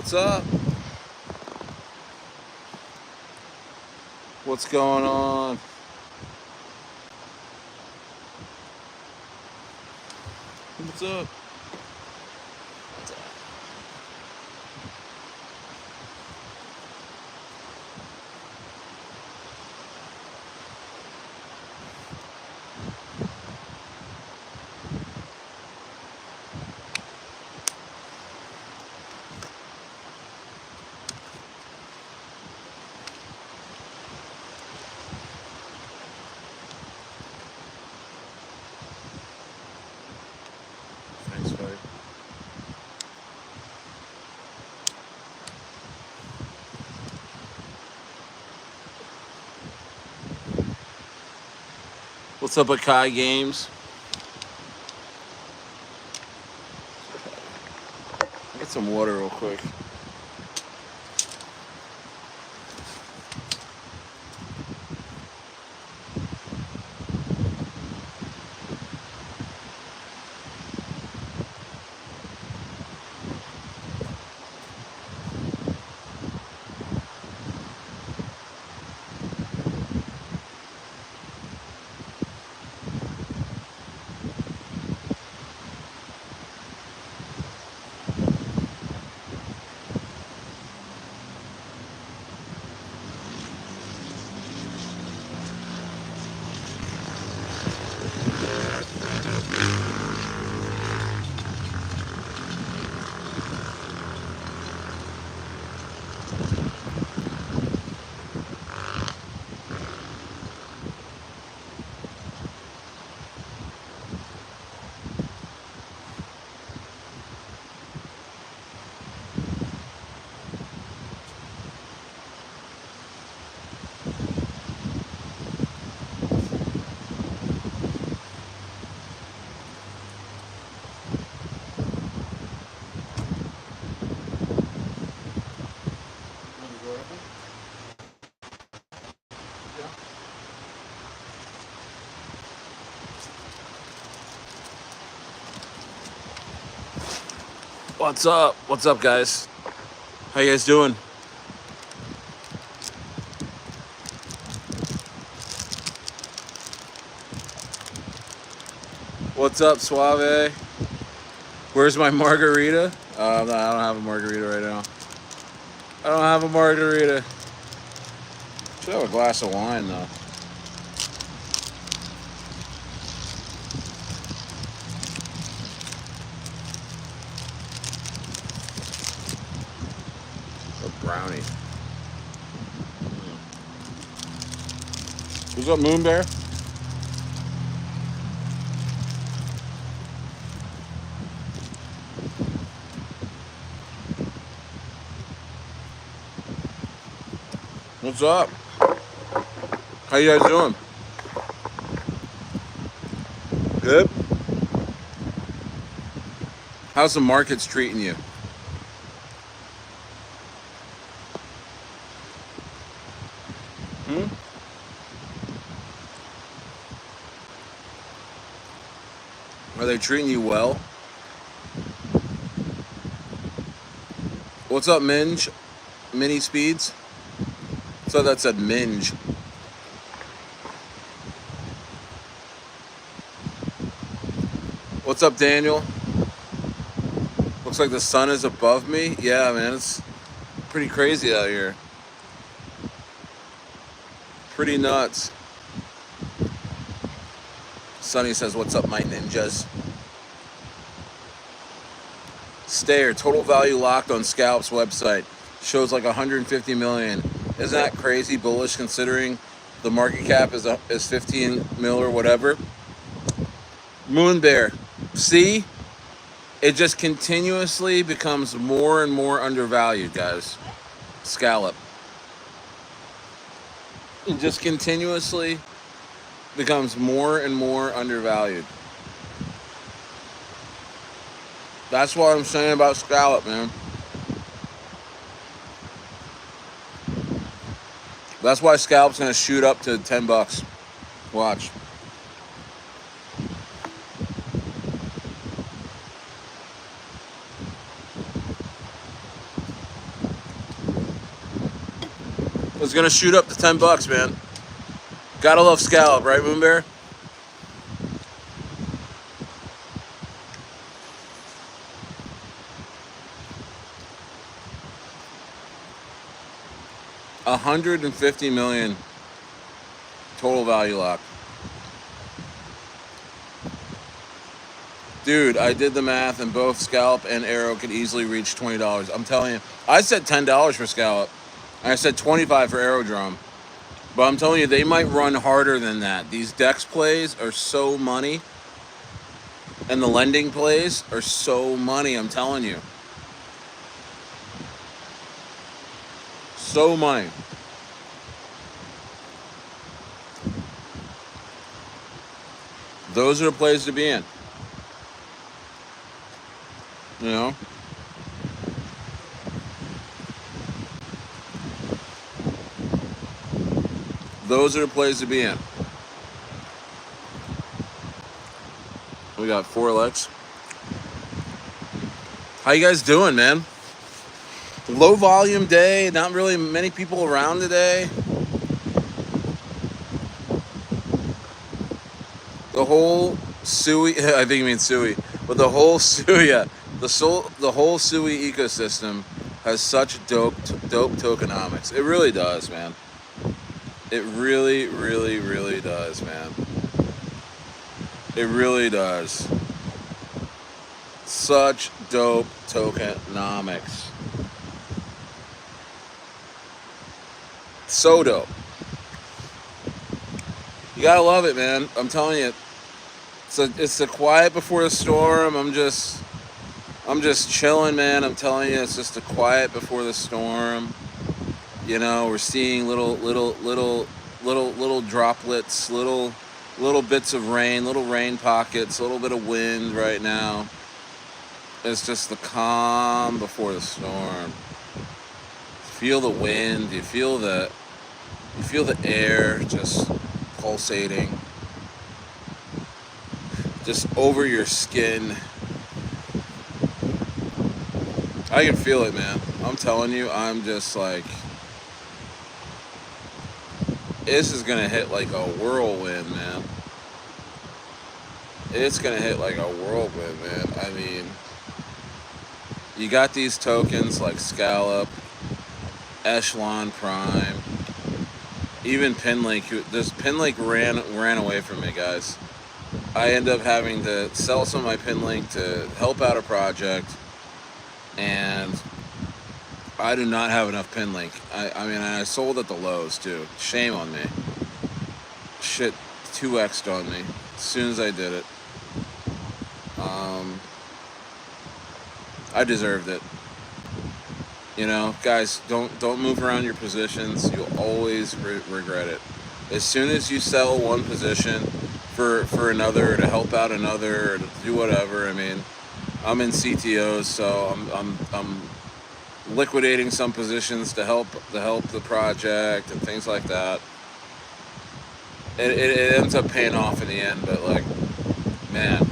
What's up? What's going on? What's up? Thanks, buddy. What's up, Akai Games? Get some water real quick. What's up? What's up, guys? How you guys doing? What's up, Suave? Where's my margarita? No, I don't have a margarita right now. I don't have a margarita. Should have a glass of wine, though. A brownie. What's up, Moon Bear? What's up? How you guys doing? Good? How's the markets treating you? Are they treating you well? What's up, Minge? Mini Speeds? So that said Minge. What's up, Daniel? Looks like the sun is above me. Yeah, man, it's pretty crazy out here. Pretty nuts. Sonny says, what's up, my ninjas? Stayer, total value locked on Scallop's website. Shows like 150 million. Isn't that crazy bullish considering the market cap is 15 mil or whatever? Moon Bear, see? It just continuously becomes more and more undervalued, guys. Scallop. It just continuously becomes more and more undervalued. That's what I'm saying about Scallop, man. That's why Scallop's gonna shoot up to 10 bucks. Watch. It's gonna shoot up to $10, man. Gotta love scallop, right, Moon Bear? $150 million total value lock. Dude, I did the math, and both scallop and arrow could easily reach $20. I'm telling you, I said $10 for scallop. And I said $25 for aerodrome. But I'm telling you, they might run harder than that. These dex plays are so money, and the lending plays are so money. I'm telling you, so money. Those are the plays to be in. You know? Those are the plays to be in. We got 4 legs. How you guys doing, man? Low volume day, not really many people around today. The whole Sui, I think you mean Sui, but the whole Sui, yeah, the whole Sui ecosystem has such dope tokenomics. It really does, man. It really, really, really does, man. It really does. Such dope tokenomics. So dope. You gotta love it, man. I'm telling you. It's the quiet before the storm. I'm just chilling, man. I'm telling you, it's just the quiet before the storm. You know, we're seeing little droplets, little bits of rain, little rain pockets, a little bit of wind right now. It's just the calm before the storm. Feel the wind. You feel the air just pulsating. Just over your skin. I can feel it, man. I'm telling you, I'm just like, this is gonna hit like a whirlwind, man. It's gonna hit like a whirlwind, man. I mean, you got these tokens like Scallop, Echelon Prime, even Pinlink. This Pinlink ran away from me, guys. I end up having to sell some of my Pinlink to help out a project, and I do not have enough Pinlink. I mean, I sold at the lows too. Shame on me. Shit 2x'd on me as soon as I did it. I deserved it. You know, guys, don't move around your positions. You'll always regret it. As soon as you sell one position for another, to help out another, or to do whatever. I mean, I'm in CTOs, so I'm liquidating some positions to help the project and things like that. It ends up paying off in the end, but like, man,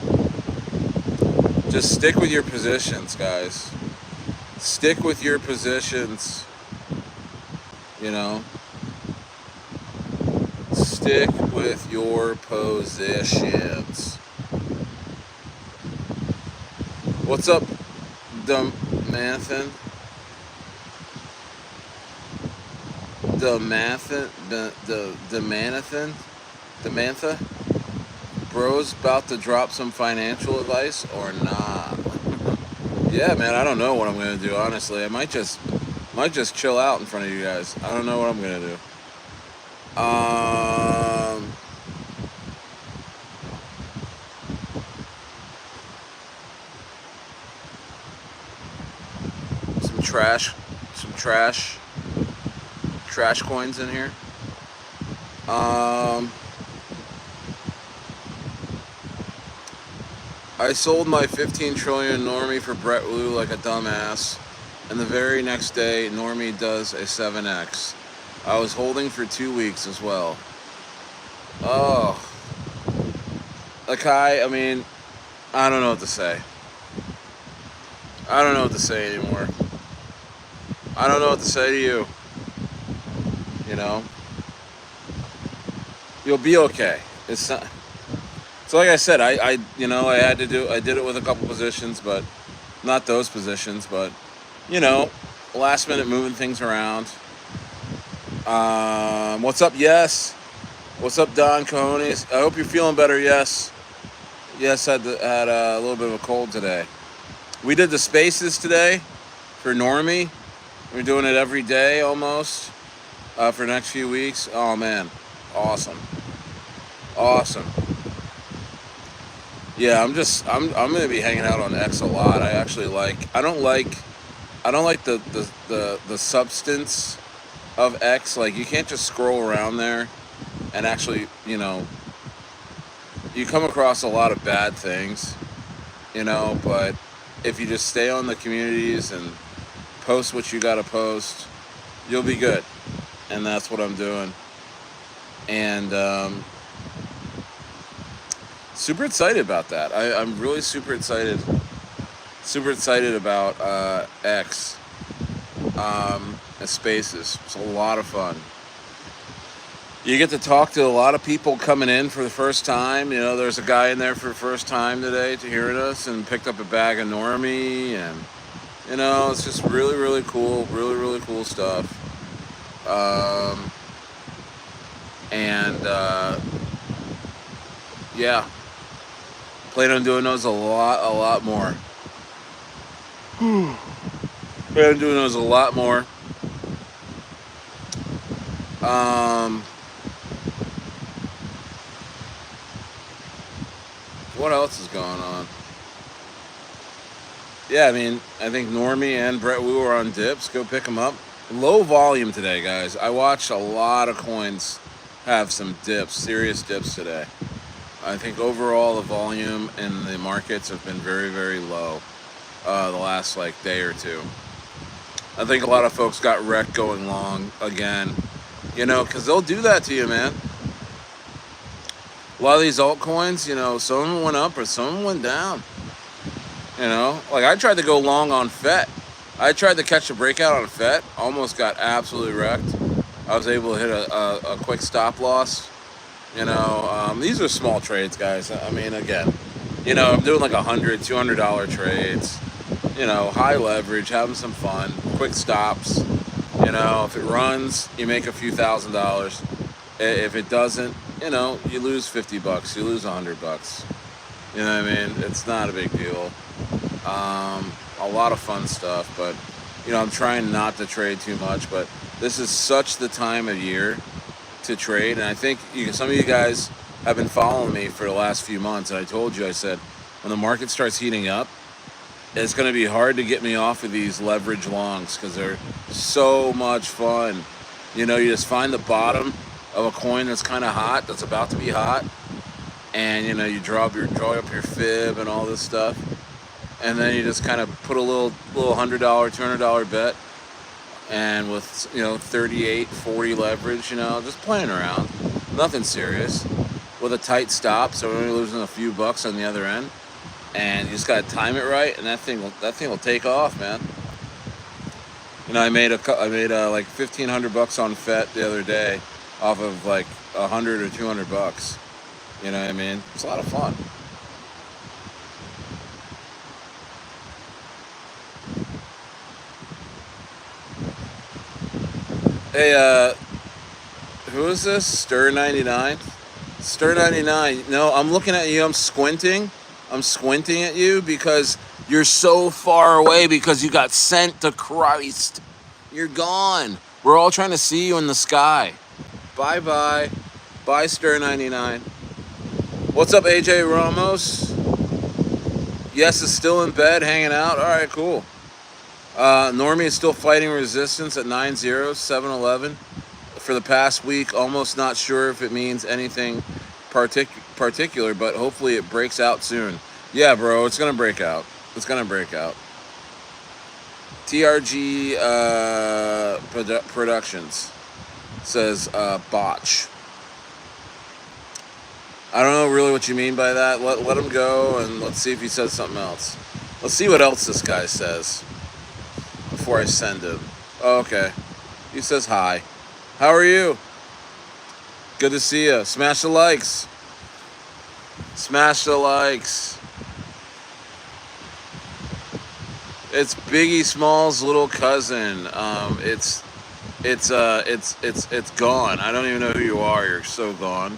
just stick with your positions, guys. Stick with your positions. You know, stick with your positions. What's up, Damanthan? Damantha? Bro's about to drop some financial advice or not? Yeah, man, I don't know what I'm gonna do, honestly. I might just chill out in front of you guys. I don't know what I'm gonna do. Some trash coins in here. I sold my 15 trillion Normie for Brett Wu like a dumbass, and the very next day Normie does a 7x. I was holding for 2 weeks as well. Oh, Akai, I mean, I don't know what to say. I don't know what to say anymore. I don't know what to say to you. You know, you'll be okay. It's not. So like I said, I did it with a couple positions, but not those positions. But you know, last minute moving things around. What's up? Yes. What's up, Don Cojones? I hope you're feeling better. Yes. Yes, had a little bit of a cold today. We did the spaces today for Normie. We're doing it every day almost for the next few weeks. Oh man, awesome, awesome. Yeah, I'm gonna be hanging out on X a lot. I don't like the substance of X. Like you can't just scroll around there and actually, you come across a lot of bad things, but if you just stay on the communities and post what you gotta post, you'll be good. And that's what I'm doing. And super excited about that. I'm really super excited. Super excited about X and Spaces. It's a lot of fun. You get to talk to a lot of people coming in for the first time. There's a guy in there for the first time today to hearing us and picked up a bag of Normie, and it's just really, really cool, really, really cool stuff. Yeah, plan on doing those a lot more. Plan on doing those a lot more. What else is going on? Yeah, I think Normie and Brett Wu are on dips. Go pick them up. Low volume today, guys. I watched a lot of coins have some dips, serious dips today. I think overall the volume in the markets have been very, very low the last day or two. I think a lot of folks got wrecked going long again, because they'll do that to you, man. A lot of these altcoins, some of them went up or some of them went down. I tried to go long on FET. I tried to catch a breakout on FET, almost got absolutely wrecked. I was able to hit a quick stop loss. These are small trades, guys. Again, I'm doing like $100, $200 trades. High leverage, having some fun, quick stops. If it runs, you make a few $1,000s. If it doesn't, you lose $50, you lose $100. It's not a big deal. A lot of fun stuff, but I'm trying not to trade too much. But this is such the time of year to trade, and I think some of you guys have been following me for the last few months. And I told you, I said, when the market starts heating up, it's going to be hard to get me off of these leverage longs because they're so much fun. You just find the bottom of a coin that's kind of hot, that's about to be hot, and you draw up your fib and all this stuff, and then you just kind of put a little $100, $200 bet, and with 38, 40 leverage, just playing around, nothing serious, with a tight stop, so we're only losing a few bucks on the other end, and you just gotta time it right, and that thing will take off, man. I made like $1,500 on FET the other day off of like $100 or $200. It's a lot of fun. Hey, who is this? Stir 99? Stir 99. No, I'm looking at you. I'm squinting at you because you're so far away because you got sent to Christ. You're gone. We're all trying to see you in the sky. Bye-bye. Bye, Stir 99. What's up, AJ Ramos? Yes, is still in bed, hanging out. All right, cool. Normie is still fighting resistance at 9-0, 7-11 for the past week. Almost not sure if it means anything particular, but hopefully it breaks out soon. Yeah, bro, it's gonna break out. It's gonna break out. TRG Productions says botch. I don't know really what you mean by that. Let him go, and let's see if he says something else. Let's see what else this guy says before I send him. Oh, okay. He says hi. How are you? Good to see you. Smash the likes. Smash the likes. It's Biggie Small's little cousin. It's gone. I don't even know who you are. You're so gone.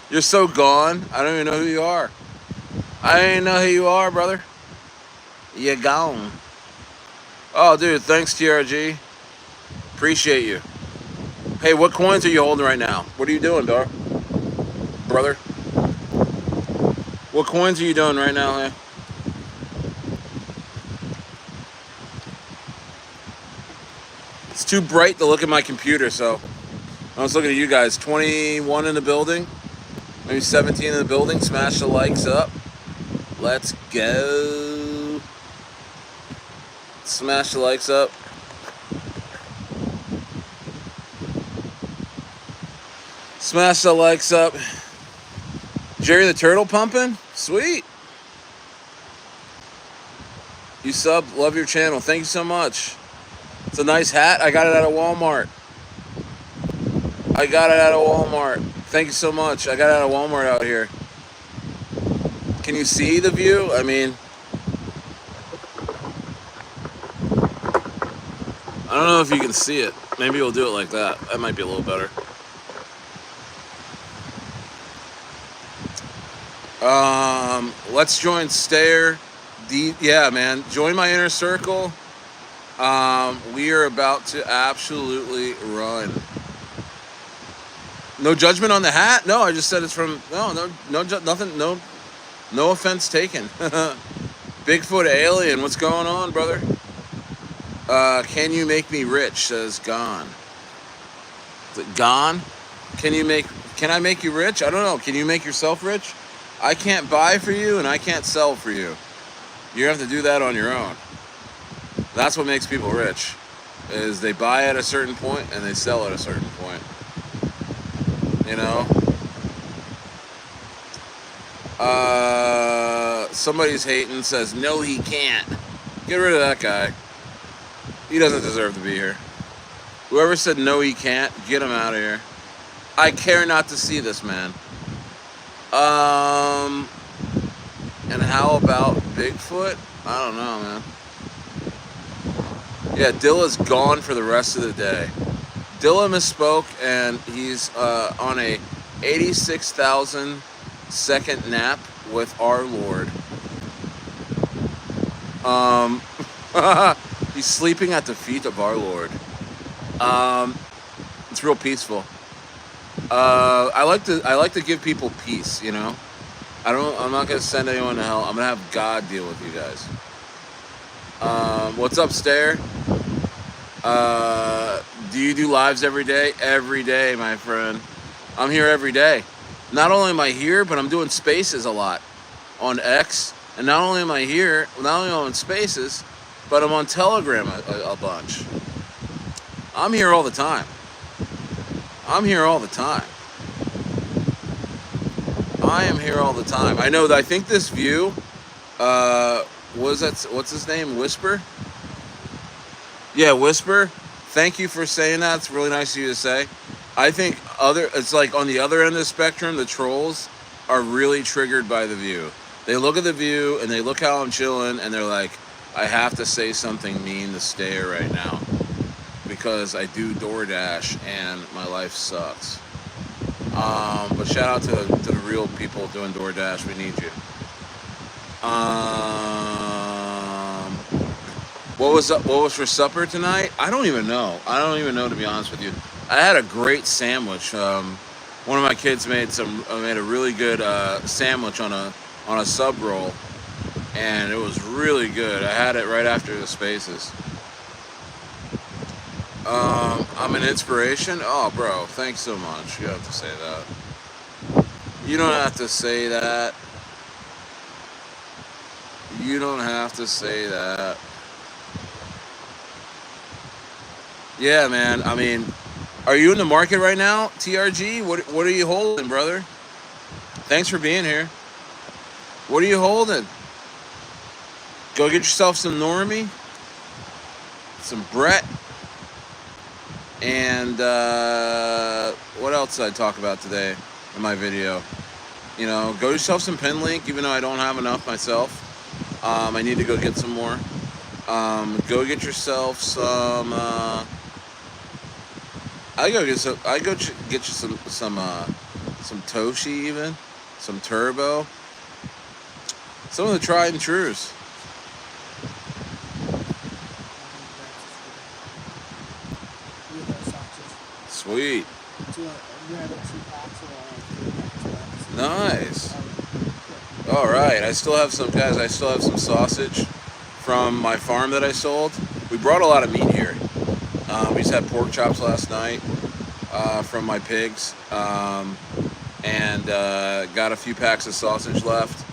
You're so gone. I don't even know who you are. I don't even know who you are, brother. You're gone. Oh, dude, thanks, TRG. Appreciate you. Hey, what coins are you holding right now? What are you doing, dog? Brother? What coins are you doing right now, man? It's too bright to look at my computer, so I was looking at you guys. 21 in the building, maybe 17 in the building. Smash the likes up. Let's go. Smash the likes up. Smash the likes up. Jerry the Turtle pumping? Sweet. You sub, love your channel. Thank you so much. It's a nice hat. I got it out of Walmart. Thank you so much. I got it out of Walmart out here. Can you see the view? I mean, I don't know if you can see it. Maybe we'll do it like that. That might be a little better. Let's join Stayer. Yeah, man. Join my inner circle. We are about to absolutely run. No judgment on the hat? No, I just said it's from nothing. No offense taken. Bigfoot alien, what's going on, brother? Can you make me rich? Says Gone. Is it Gone? Can I make you rich? I don't know. Can you make yourself rich? I can't buy for you and I can't sell for you. You have to do that on your own. That's what makes people rich, is they buy at a certain point and they sell at a certain point. You know? Somebody's hating, says, no, he can't. Get rid of that guy. He doesn't deserve to be here. Whoever said no, he can't, get him out of here. I care not to see this man. And how about Bigfoot? I don't know, man. Yeah, Dilla's gone for the rest of the day. Dilla misspoke, and he's on a 86,000 second nap with our Lord. He's sleeping at the feet of our Lord. It's real peaceful. I like to give people peace, you know. I'm not gonna send anyone to hell. I'm gonna have God deal with you guys. What's up, Stayer? Do you do lives every day? Every day, my friend. I'm here every day. Not only am I here, but I'm doing spaces a lot on X. And not only am I here, not only on spaces, but I'm on Telegram a bunch. I'm here all the time. I am here all the time. I know that. I think this view, what's his name? Whisper? Yeah, Whisper. Thank you for saying that. It's really nice of you to say. I think it's like on the other end of the spectrum, the trolls are really triggered by the view. They look at the view and they look how I'm chilling and they're like, I have to say something mean to Stayer right now because I do DoorDash and my life sucks. But shout out to the real people doing DoorDash. We need you. What was for supper tonight? I don't even know. To be honest with you. I had a great sandwich. One of my kids made a really good sandwich on a sub roll, and it was really good. I had it right after the spaces. I'm an inspiration. Oh, bro, thanks so much. You have to say that. You don't have to say that. You don't have to say that. Yeah, man. I mean, are you in the market right now, TRG? What are you holding, brother? Thanks for being here. What are you holding? Go get yourself some Normie, some Brett. And what else did I talk about today in my video? You know, go yourself some pin link, even though I don't have enough myself. I need to go get some more. Go get yourself some. Get you some Toshi, even some Turbo, some of the tried and trues. Sweet. Nice. All right. I still have some, guys. I still have some sausage from my farm that I sold. We brought a lot of meat here. We just had pork chops last night from my pigs, and got a few packs of sausage left.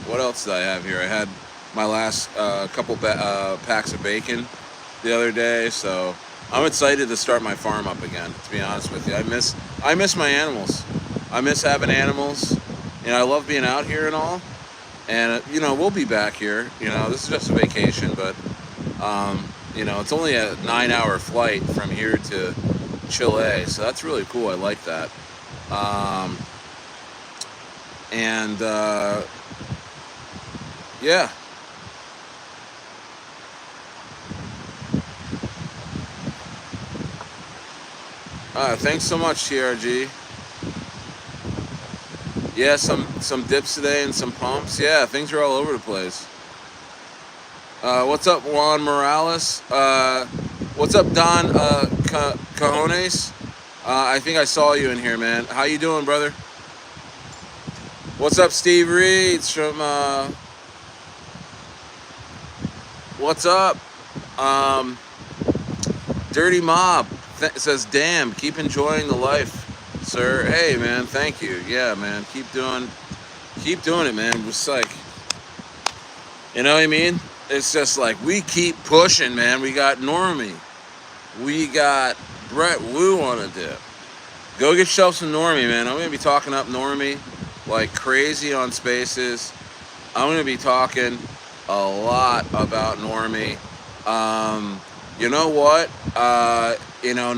What else did I have here? I had my last couple packs of bacon the other day, so I'm excited to start my farm up again, to be honest with you. I miss my animals. I miss having animals. You know, I love being out here and all. And, you know, we'll be back here. You know, this is just a vacation, but, you know, it's only a 9-hour flight from here to Chile, so that's really cool. I like that. Yeah. Thanks so much, TRG. Yeah, some dips today and some pumps. Yeah, things are all over the place. What's up, Juan Morales? What's up, Don Cajones? I think I saw you in here, man. How you doing, brother? What's up, Steve Reeds from... what's up? Dirty Mob says, damn, keep enjoying the life, sir. Hey, man, thank you. Yeah, man, keep doing it, man. It's like, you know what I mean? It's just like, we keep pushing, man. We got Normie. We got Brett Wu on a dip. Go get yourself some Normie, man. I'm going to be talking up Normie like crazy on Spaces. I'm going to be talking a lot about Normie. You know what? You know,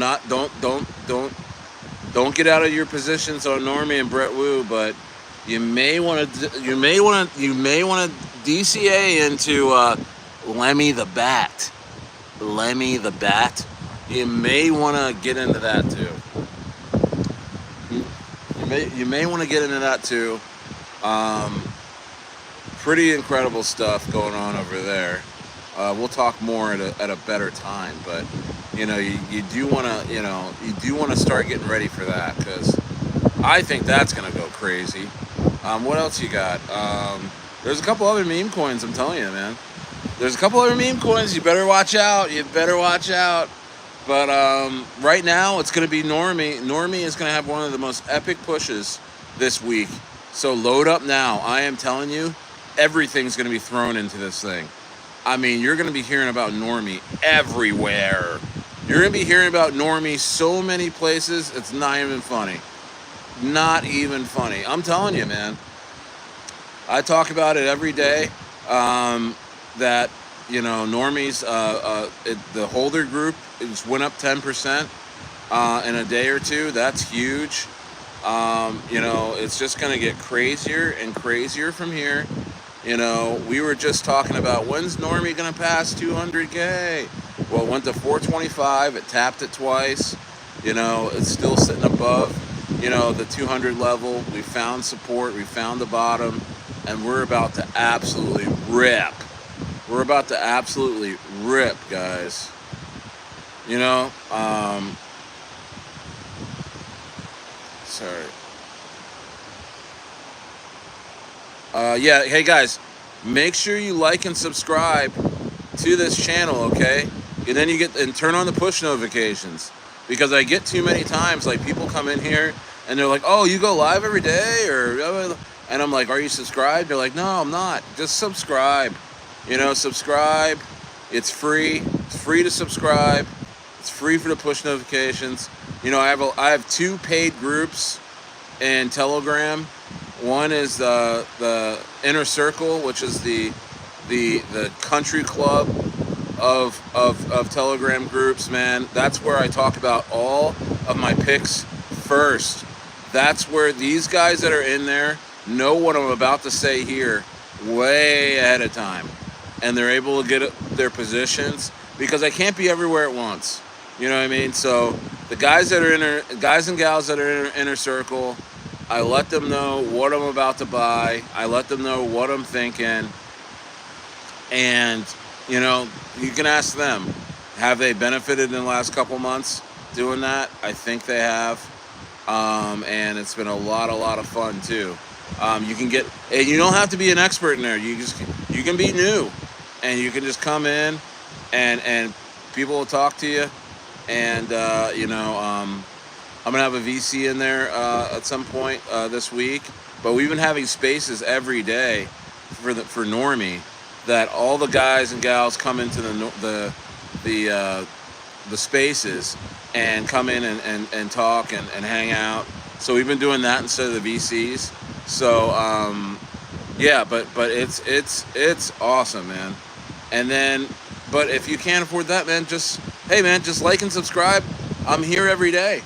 don't get out of your positions on Normie and Brett Wu, but you may want to DCA into Lemmy the Bat. Lemmy the Bat. You may want to get into that too. You may want to get into that too. Pretty incredible stuff going on over there. We'll talk more at a better time, but you know, you do want to start getting ready for that, because I think that's gonna go crazy. What else you got? There's a couple other meme coins. I'm telling you, man. There's a couple other meme coins. You better watch out. But right now, it's gonna be Normie. Normie is gonna have one of the most epic pushes this week. So load up now. I am telling you, everything's gonna be thrown into this thing. I mean, you're going to be hearing about Normie everywhere. You're going to be hearing about Normie so many places, it's not even funny. Not even funny. I'm telling you, man. I talk about it every day, that, you know, Normie's, the holder group, it just went up 10% in a day or two. That's huge. You know, it's just going to get crazier and crazier from here. You know, we were just talking about, when's Normie going to pass 200K? Well, it went to 425. It tapped it twice. You know, it's still sitting above, you know, the 200 level. We found support. We found the bottom. And we're about to absolutely rip. We're about to absolutely rip, guys. You know, sorry. Yeah, hey guys, make sure you like and subscribe to this channel, okay? And then turn on the push notifications, because I get too many times, like, people come in here and they're like, oh, you go live every day, and I'm like, are you subscribed? They're like, no, I'm not. Just subscribe. You know, subscribe. It's free. It's free to subscribe. It's free for the push notifications. You know, I have 2 paid groups in Telegram. One is the Inner Circle, which is the country club of Telegram groups, man. That's where I talk about all of my picks first. That's where these guys that are in there know what I'm about to say here way ahead of time, and they're able to get their positions because I can't be everywhere at once. You know what I mean? So the guys that are guys and gals that are in inner circle, I let them know what I'm about to buy. I let them know what I'm thinking, and you know, you can ask them, have they benefited in the last couple months doing that? I think they have, and it's been a lot of fun too. You can get, and you don't have to be an expert in there. You can be new, and you can just come in, and people will talk to you, and you know, I'm gonna have a VC in there at some point this week. But we've been having spaces every day for Normie, that all the guys and gals come into the spaces and come in and talk and hang out. So we've been doing that instead of the VCs. So yeah, but it's awesome, man. And then, but if you can't afford that, man, just like and subscribe. I'm here every day.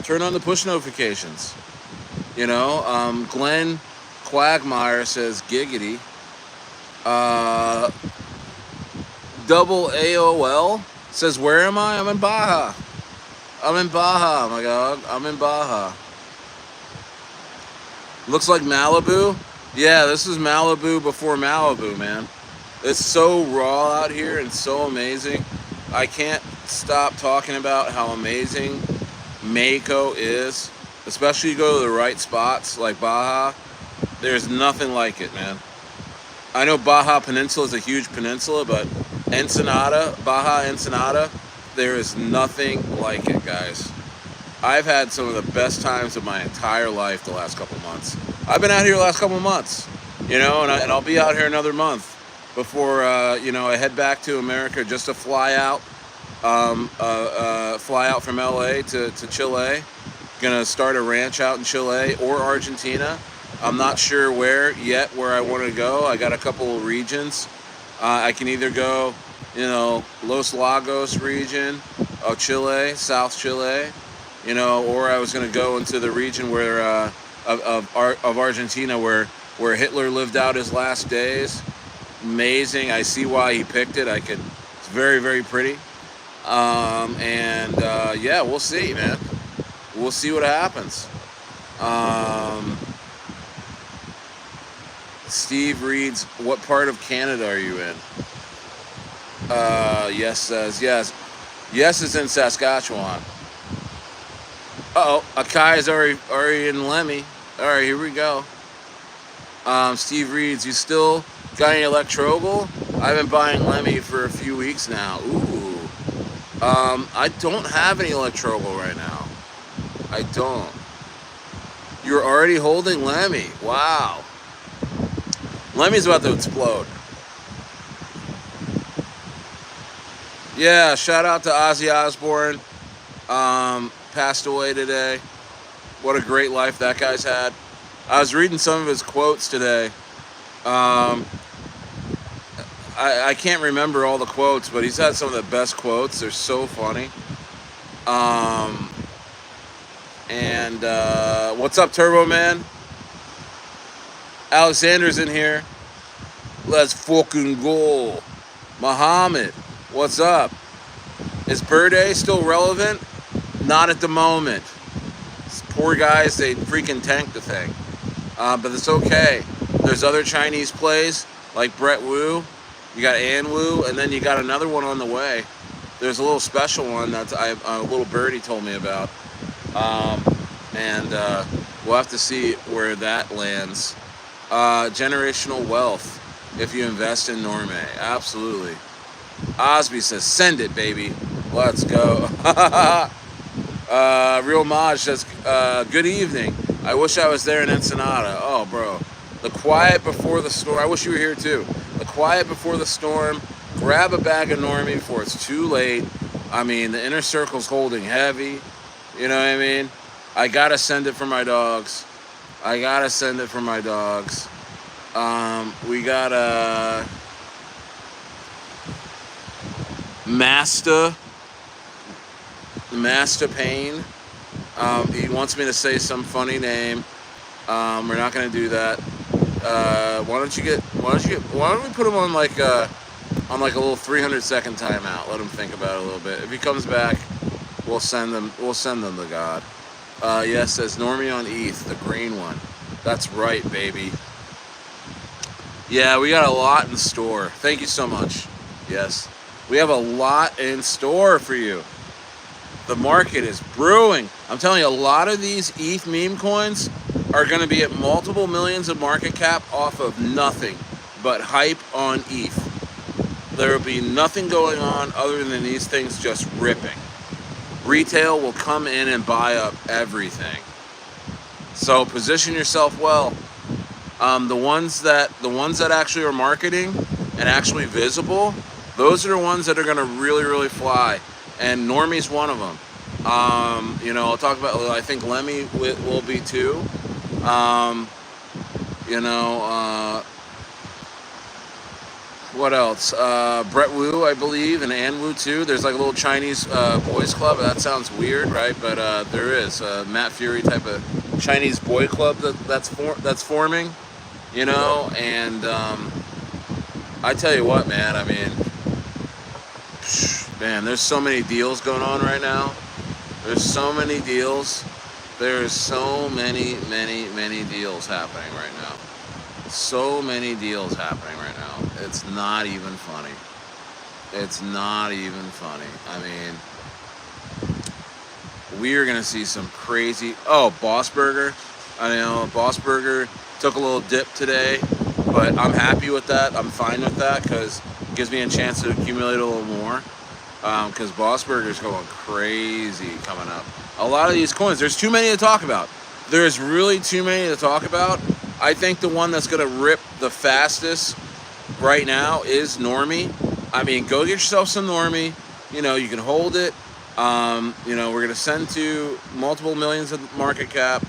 Turn on the push notifications. You know, Glenn Quagmire says giggity. Double AOL says, where am I? I'm in Baja. My God. I'm in Baja. Looks like Malibu. Yeah, this is Malibu before Malibu, man. It's so raw out here and so amazing. I can't stop talking about how amazing Mexico is. Especially you go to the right spots like Baja. There's nothing like it, man. I know Baja Peninsula is a huge peninsula, but Baja Ensenada, there is nothing like it, guys. I've had some of the best times of my entire life the last couple months. I've been out here the last couple months, you know, and I'll be out here another month before, you know, I head back to America just to fly out from LA to Chile. Gonna start a ranch out in Chile or Argentina. I'm not sure where I want to go. I got a couple of regions. I can either go, you know, Los Lagos region of Chile, South Chile, you know, or I was going to go into the region where of Argentina where Hitler lived out his last days. Amazing. I see why he picked it. It's very pretty. Yeah, we'll see, man. We'll see what happens. Steve reads, what part of Canada are you in? Yes says, yes. Yes is in Saskatchewan. Uh-oh, Akai is already in Lemmy. All right, here we go. Steve reads, you still got any Electrogal? I've been buying Lemmy for a few weeks now. Ooh. I don't have any Electrogal right now. I don't. You're already holding Lemmy. Wow. Lemmy's about to explode. Yeah, shout out to Ozzy Osbourne. Passed away today. What a great life that guy's had. I was reading some of his quotes today. I can't remember all the quotes, but he's had some of the best quotes. They're so funny. What's up, Turbo Man? Alexander's in here. Let's fucking go. Muhammad, what's up? Is Birthday still relevant? Not at the moment. These poor guys, they freaking tanked the thing. But it's okay. There's other Chinese plays like Brett Wu. You got An Wu, and then you got another one on the way. There's a little special one that a little birdie told me about. We'll have to see where that lands. Generational wealth if you invest in Normie. Absolutely. Osby says, send it, baby. Let's go. Real Maj says, good evening. I wish I was there in Ensenada. Oh, bro. The quiet before the storm. I wish you were here, too. The quiet before the storm. Grab a bag of Normie before it's too late. I mean, the inner circle's holding heavy. You know what I mean? I gotta send it for my dogs. We gotta... Master Pain. He wants me to say some funny name. We're not gonna do that. Why don't we put him on like a little 300-second timeout? Let him think about it a little bit. If he comes back, we'll send them to God. Yes, says Normie on ETH, the green one. That's right, baby. Yeah, we got a lot in store. Thank you so much. Yes, we have a lot in store for you. The market is brewing. I'm telling you, a lot of these ETH meme coins are going to be at multiple millions of market cap off of nothing but hype on ETH. There will be nothing going on other than these things just ripping. Retail will come in and buy up everything. So position yourself well. The ones that actually are marketing and actually visible, those are the ones that are going to really, really fly. And Normie's one of them. I'll talk about, I think Lemmy will be too. What else? Brett Wu, I believe, and Ann Wu too. There's like a little Chinese boys club. That sounds weird, right? But there is a Matt Fury type of Chinese boy club that's forming. And I tell you what, man. I mean, man, there's so many deals going on right now. There's so many deals. There's so many deals happening right now. So many deals happening right now. It's not even funny. It's not even funny. I mean, we are going to see some crazy... Oh, Boss Burger. I know, Boss Burger took a little dip today, but I'm happy with that. I'm fine with that because it gives me a chance to accumulate a little more. Because Boss Burger's going crazy coming up. A lot of these coins, there's too many to talk about. There's really too many to talk about. I think the one that's going to rip the fastest right now is Normie. I mean, go get yourself some Normie. You can hold it. We're going to send to multiple millions of market cap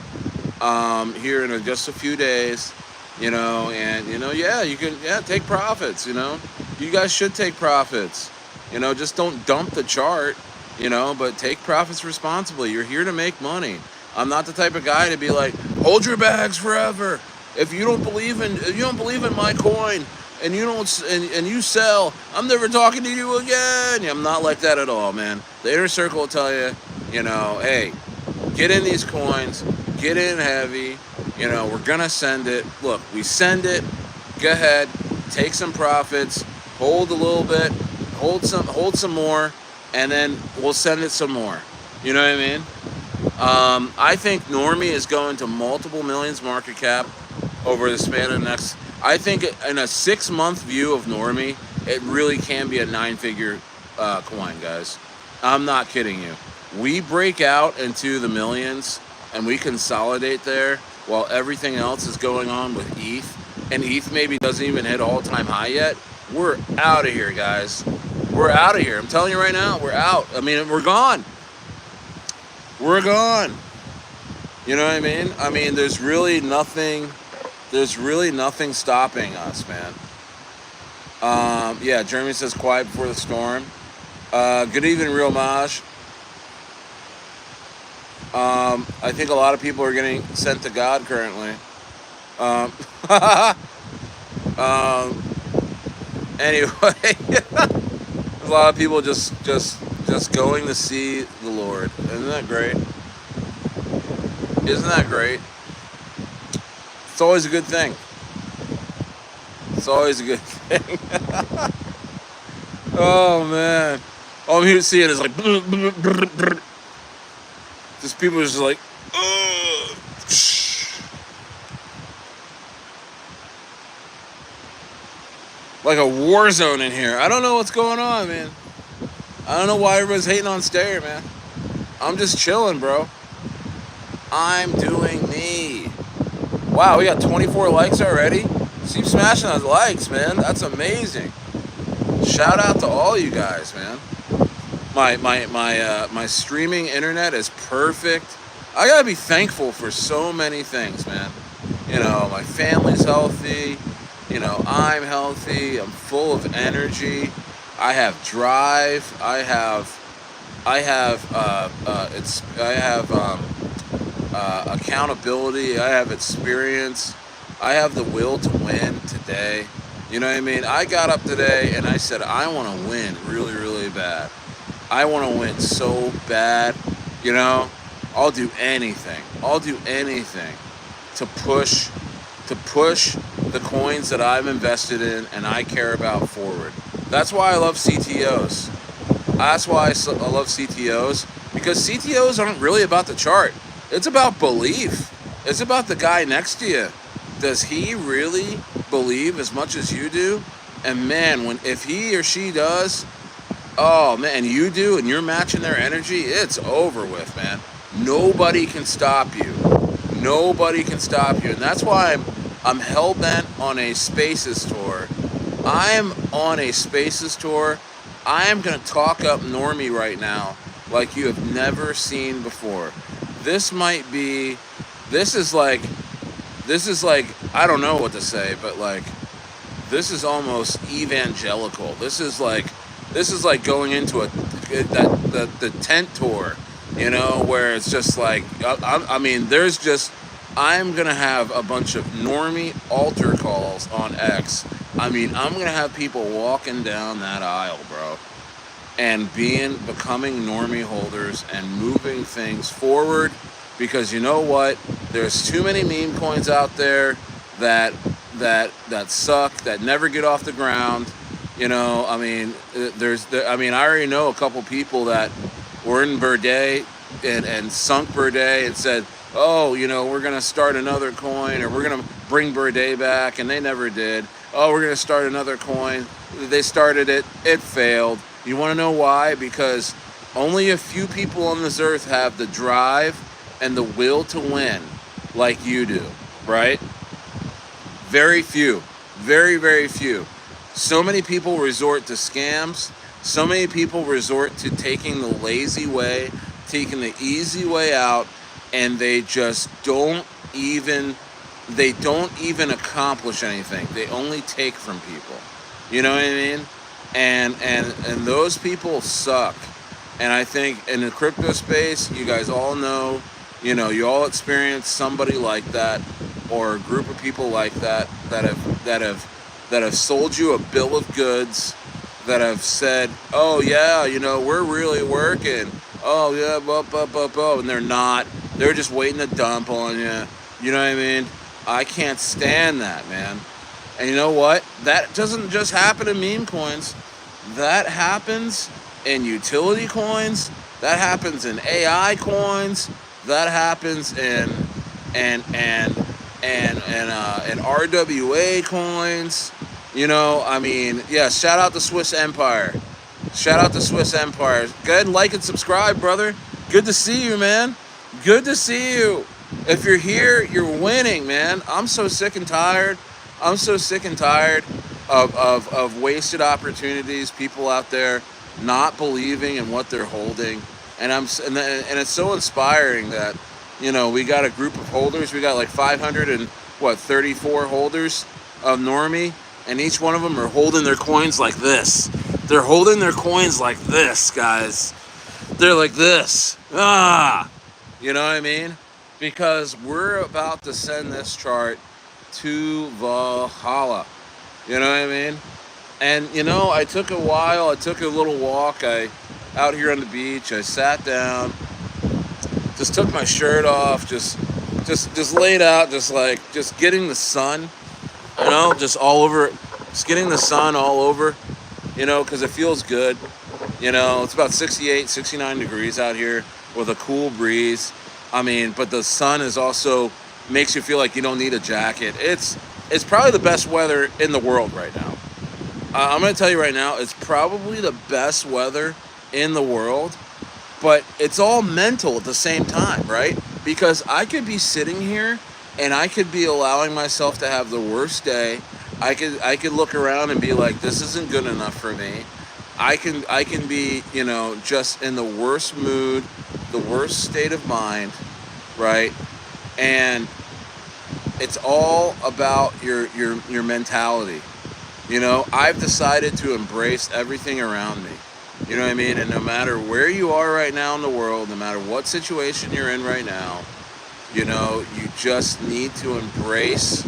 here in just a few days. You can take profits. You guys should take profits. Just don't dump the chart, but take profits responsibly. You're here to make money. I'm not the type of guy to be like, hold your bags forever. If you don't believe in my coin and you sell, I'm never talking to you again. I'm not like that at all, man. The inner circle will tell you, hey, get in these coins, get in heavy. We're gonna send it. Look, we send it. Go ahead, take some profits, hold a little bit. Hold some more, and then we'll send it some more. You know what I mean? I think Normie is going to multiple millions market cap over the span of the next... I think in a 6-month view of Normie, it really can be a 9-figure coin, guys. I'm not kidding you. We break out into the millions, and we consolidate there while everything else is going on with ETH, and ETH maybe doesn't even hit all-time high yet. We're out of here, guys. We're out of here. I'm telling you right now, we're out. I mean, we're gone. We're gone. You know what I mean? I mean, there's really nothing stopping us, man. Yeah, Jeremy says quiet before the storm. Good evening, Real Maj. I think a lot of people are getting sent to God currently. Anyway, a lot of people just going to see the Lord. Isn't that great? Isn't that great? It's always a good thing. It's always a good thing. Oh man, all I'm here to see it is like just people are just like like a war zone in here. I don't know what's going on, man. I don't know why everybody's hating on Stayer, man. I'm just chilling, bro. I'm doing me. Wow, we got 24 likes already. Keep smashing those likes, man. That's amazing. Shout out to all you guys, man. My streaming internet is perfect. I gotta be thankful for so many things, man. My family's healthy. I'm healthy. I'm full of energy. I have drive. I have accountability. I have experience. I have the will to win today. You know what I mean? I got up today and I said I want to win really, really bad. I want to win so bad. You know, I'll do anything. I'll do anything to push the coins that I'm invested in and I care about forward. That's why I love CTOs. That's why I love CTOs, because CTOs aren't really about the chart. It's about belief. It's about the guy next to you. Does he really believe as much as you do? And man, if he or she does, oh man, and you do, and you're matching their energy, it's over with, man. Nobody can stop you. Nobody can stop you, and that's why I'm hell bent on a Spaces tour. I'm on a Spaces tour. I am gonna talk up Normie right now, like you have never seen before. This might be. This is like. I don't know what to say, but like, this is almost evangelical. This is like going into the tent tour, you know, where it's just like, I mean, I'm gonna have a bunch of Normie altar calls on X. I mean, I'm gonna have people walking down that aisle, bro, and becoming Normie holders and moving things forward, because you know what? There's too many meme coins out there that suck, that never get off the ground. You know, I mean, I already know a couple people that were in Birday and sunk Birday and said, oh, you know, we're going to start another coin, or we're going to bring Birday back, and they never did. Oh, we're going to start another coin. They started it. It failed. You want to know why? Because only a few people on this earth have the drive and the will to win like you do, right? Very few. Very, very few. So many people resort to scams. So many people resort to taking the lazy way, taking the easy way out, and they just don't even accomplish anything. They only take from people. You know what I mean? And those people suck. And I think in the crypto space, you guys all know, you know, you all experience somebody like that, or a group of people like that have sold you a bill of goods, that have said, oh yeah, you know, we're really working. Oh yeah, and they're not. They're just waiting to dump on you. You know what I mean? I can't stand that, man. And you know what? That doesn't just happen in meme coins. That happens in utility coins. That happens in AI coins. That happens in RWA coins. You know, I mean, yeah, shout out to Swiss Empire. Shout out to Swiss Empire. Go ahead and like and subscribe, brother. Good to see you, man. Good to see you. If you're here, you're winning, man. I'm so sick and tired. I'm so sick and tired of wasted opportunities, people out there not believing in what they're holding. And it's so inspiring that, you know, we got a group of holders. We got like 534 holders of Normie, and each one of them are holding their coins like this. They're holding their coins like this, guys. They're like this. You know what I mean? Because we're about to send this chart to Valhalla. You know what I mean? And, you know, I took a little walk. Out here on the beach, I sat down, just took my shirt off, just laid out, just getting the sun, you know, just getting the sun all over, you know, because it feels good. You know, it's about 68, 69 degrees out here with a cool breeze. I mean, but the sun is also makes you feel like you don't need a jacket. It's probably the best weather in the world right now. I'm going to tell you right now, it's probably the best weather in the world, but it's all mental at the same time, right? Because I could be sitting here and I could be allowing myself to have the worst day. I could look around and be like, this isn't good enough for me. I can be, you know, just in the worst mood, the worst state of mind, right? And it's all about your mentality. You know, I've decided to embrace everything around me. You know what I mean? And no matter where you are right now in the world, no matter what situation you're in right now, you know, you just need to embrace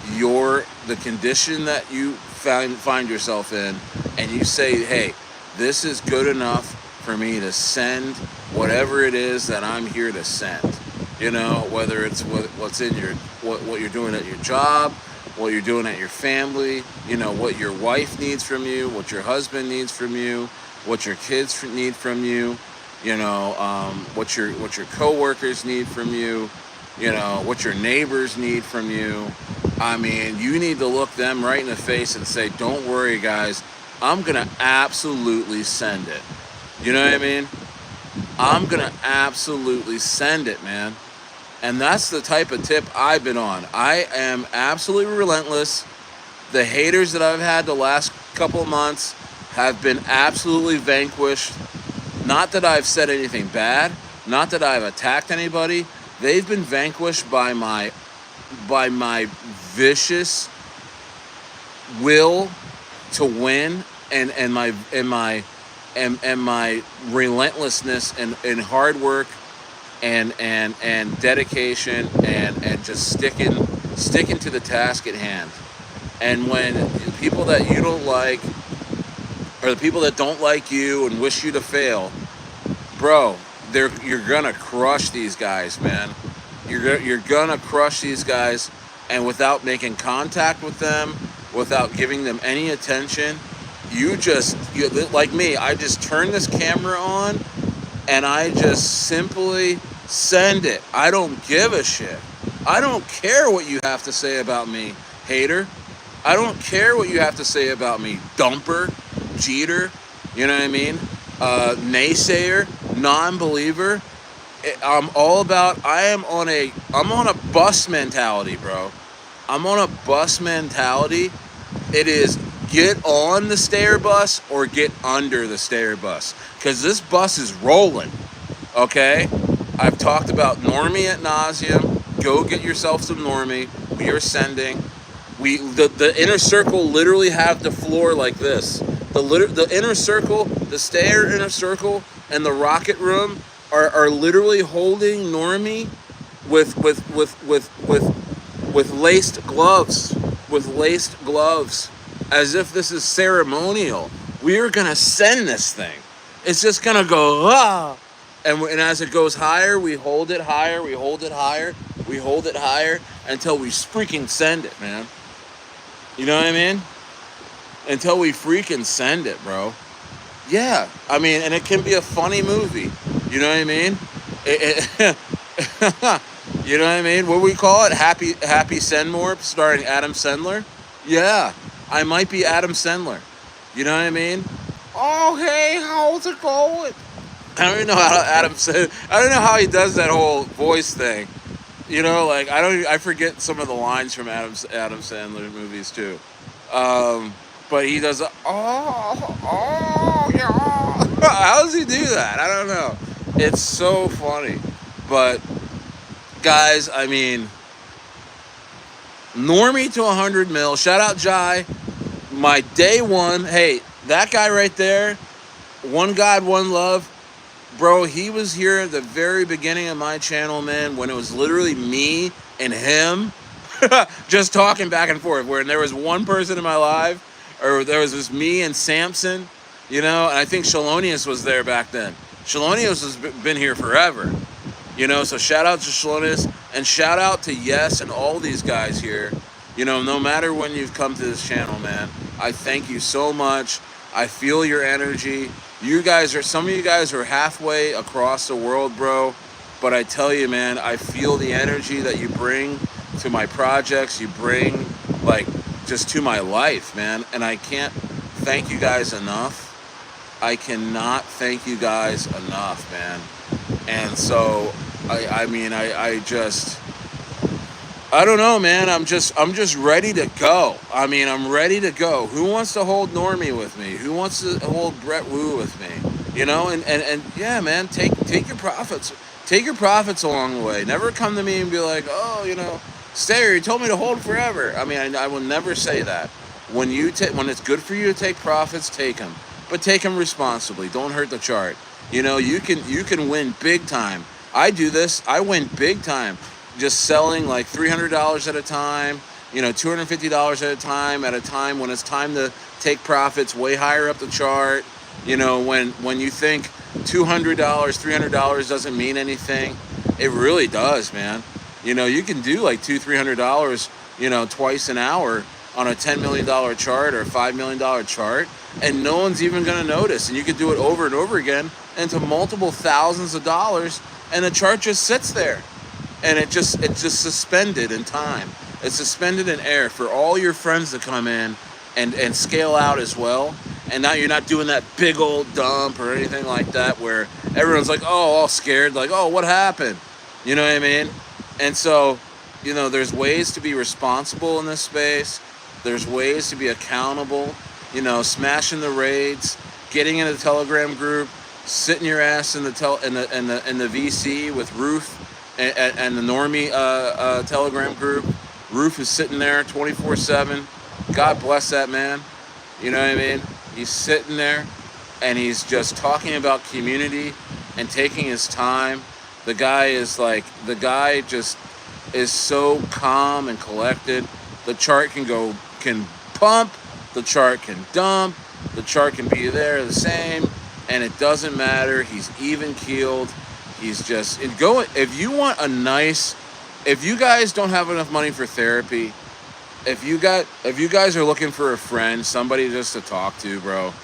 the condition that you find yourself in, and you say, hey, this is good enough for me to send whatever it is that I'm here to send. You know, whether it's what's in what you're doing at your job, what you're doing at your family, you know, what your wife needs from you, what your husband needs from you, what your kids need from you, you know, what your coworkers need from you, you know, what your neighbors need from you. I mean, you need to look them right in the face and say, don't worry, guys, I'm going to absolutely send it. You know what I mean? I'm going to absolutely send it, man. And that's the type of tip I've been on. I am absolutely relentless. The haters that I've had the last couple of months have been absolutely vanquished. Not that I've said anything bad, not that I've attacked anybody. They've been vanquished by my vicious will to win and my relentlessness and hard work and dedication and just sticking to the task at hand. And when people that you don't like, or the people that don't like you and wish you to fail, bro, you're gonna crush these guys, man. You're gonna crush these guys, and without making contact with them, without giving them any attention, you like me, I just turn this camera on and I just simply send it. I don't give a shit. I don't care what you have to say about me, hater. I don't care what you have to say about me, dumper, cheater, you know what I mean? Naysayer, non-believer. I'm on a bus mentality, bro. I'm on a bus mentality. It is get on the Stayer bus or get under the Stayer bus. Because this bus is rolling, okay? I've talked about Normie ad nauseum. Go get yourself some Normie. We are sending. The inner circle literally have the floor like this. The inner circle, the Stayer inner circle, and the rocket room are literally holding Normie with laced gloves, as if this is ceremonial. We are gonna send this thing. It's just gonna go and as it goes higher, we hold it higher, we hold it higher, we hold it higher until we freaking send it, man. You know what I mean? Until we freaking send it, bro. Yeah, I mean, and it can be a funny movie. You know what I mean? You know what I mean? What do we call it? Happy Sendmore, starring Adam Sandler. Yeah, I might be Adam Sandler. You know what I mean? Oh, hey, how's it going? I don't even know how I don't know how he does that whole voice thing. You know, like I forget some of the lines from Adam Sandler movies too. But he does yeah. How does he do that? I don't know. It's so funny. But guys, I mean, Normie to 100 mil. Shout out Jai. My day one. Hey, that guy right there. One God, one love. Bro, he was here at the very beginning of my channel, man, when it was literally me and him just talking back and forth, where there was one person in my life, or there was just me and Samson, you know, and I think Shalonius was there back then. Shalonius has been here forever, you know, so shout out to Shalonius, and shout out to Yes and all these guys here. You know, no matter when you've come to this channel, man, I thank you so much. I feel your energy. Some of you guys are halfway across the world, bro. But I tell you, man, I feel the energy that you bring to my projects. You bring, like, just to my life, man. And I can't thank you guys enough. I cannot thank you guys enough, man. And so, I don't know, man. I'm just ready to go. I mean, I'm ready to go. Who wants to hold Normie with me? Who wants to hold Brett Wu with me? You know, and yeah, man, take your profits. Take your profits along the way. Never come to me and be like, oh, you know, Stayer, you told me to hold forever. I mean, I will never say that. when it's good for you to take profits, take them, but take them responsibly. Don't hurt the chart. You know, you can win big time. I do this. I win big time, just selling like $300 at a time. You know, $250 at a time when it's time to take profits way higher up the chart. You know, when you think $200, $300 doesn't mean anything, it really does, man. You know, you can do like $200-$300, you know, twice an hour on a $10 million chart or a $5 million chart, and no one's even going to notice. And you could do it over and over again into multiple thousands of dollars, and the chart just sits there, and it's just suspended in time. It's suspended in air for all your friends to come in and scale out as well. And now you're not doing that big old dump or anything like that where everyone's like, oh, all scared, like, oh, what happened? You know what I mean? And so, you know, there's ways to be responsible in this space. There's ways to be accountable, you know, smashing the raids, getting in a Telegram group, sitting your ass in the VC with Ruth and the Normie Telegram group. Ruth is sitting there 24/7. God bless that man. You know what I mean? He's sitting there and he's just talking about community and taking his time. The guy just is so calm and collected. The chart can pump, the chart can dump, the chart can be there the same, and it doesn't matter. He's even keeled. He's just if you want a nice, if you guys don't have enough money for therapy, if you guys are looking for a friend, somebody just to talk to, bro.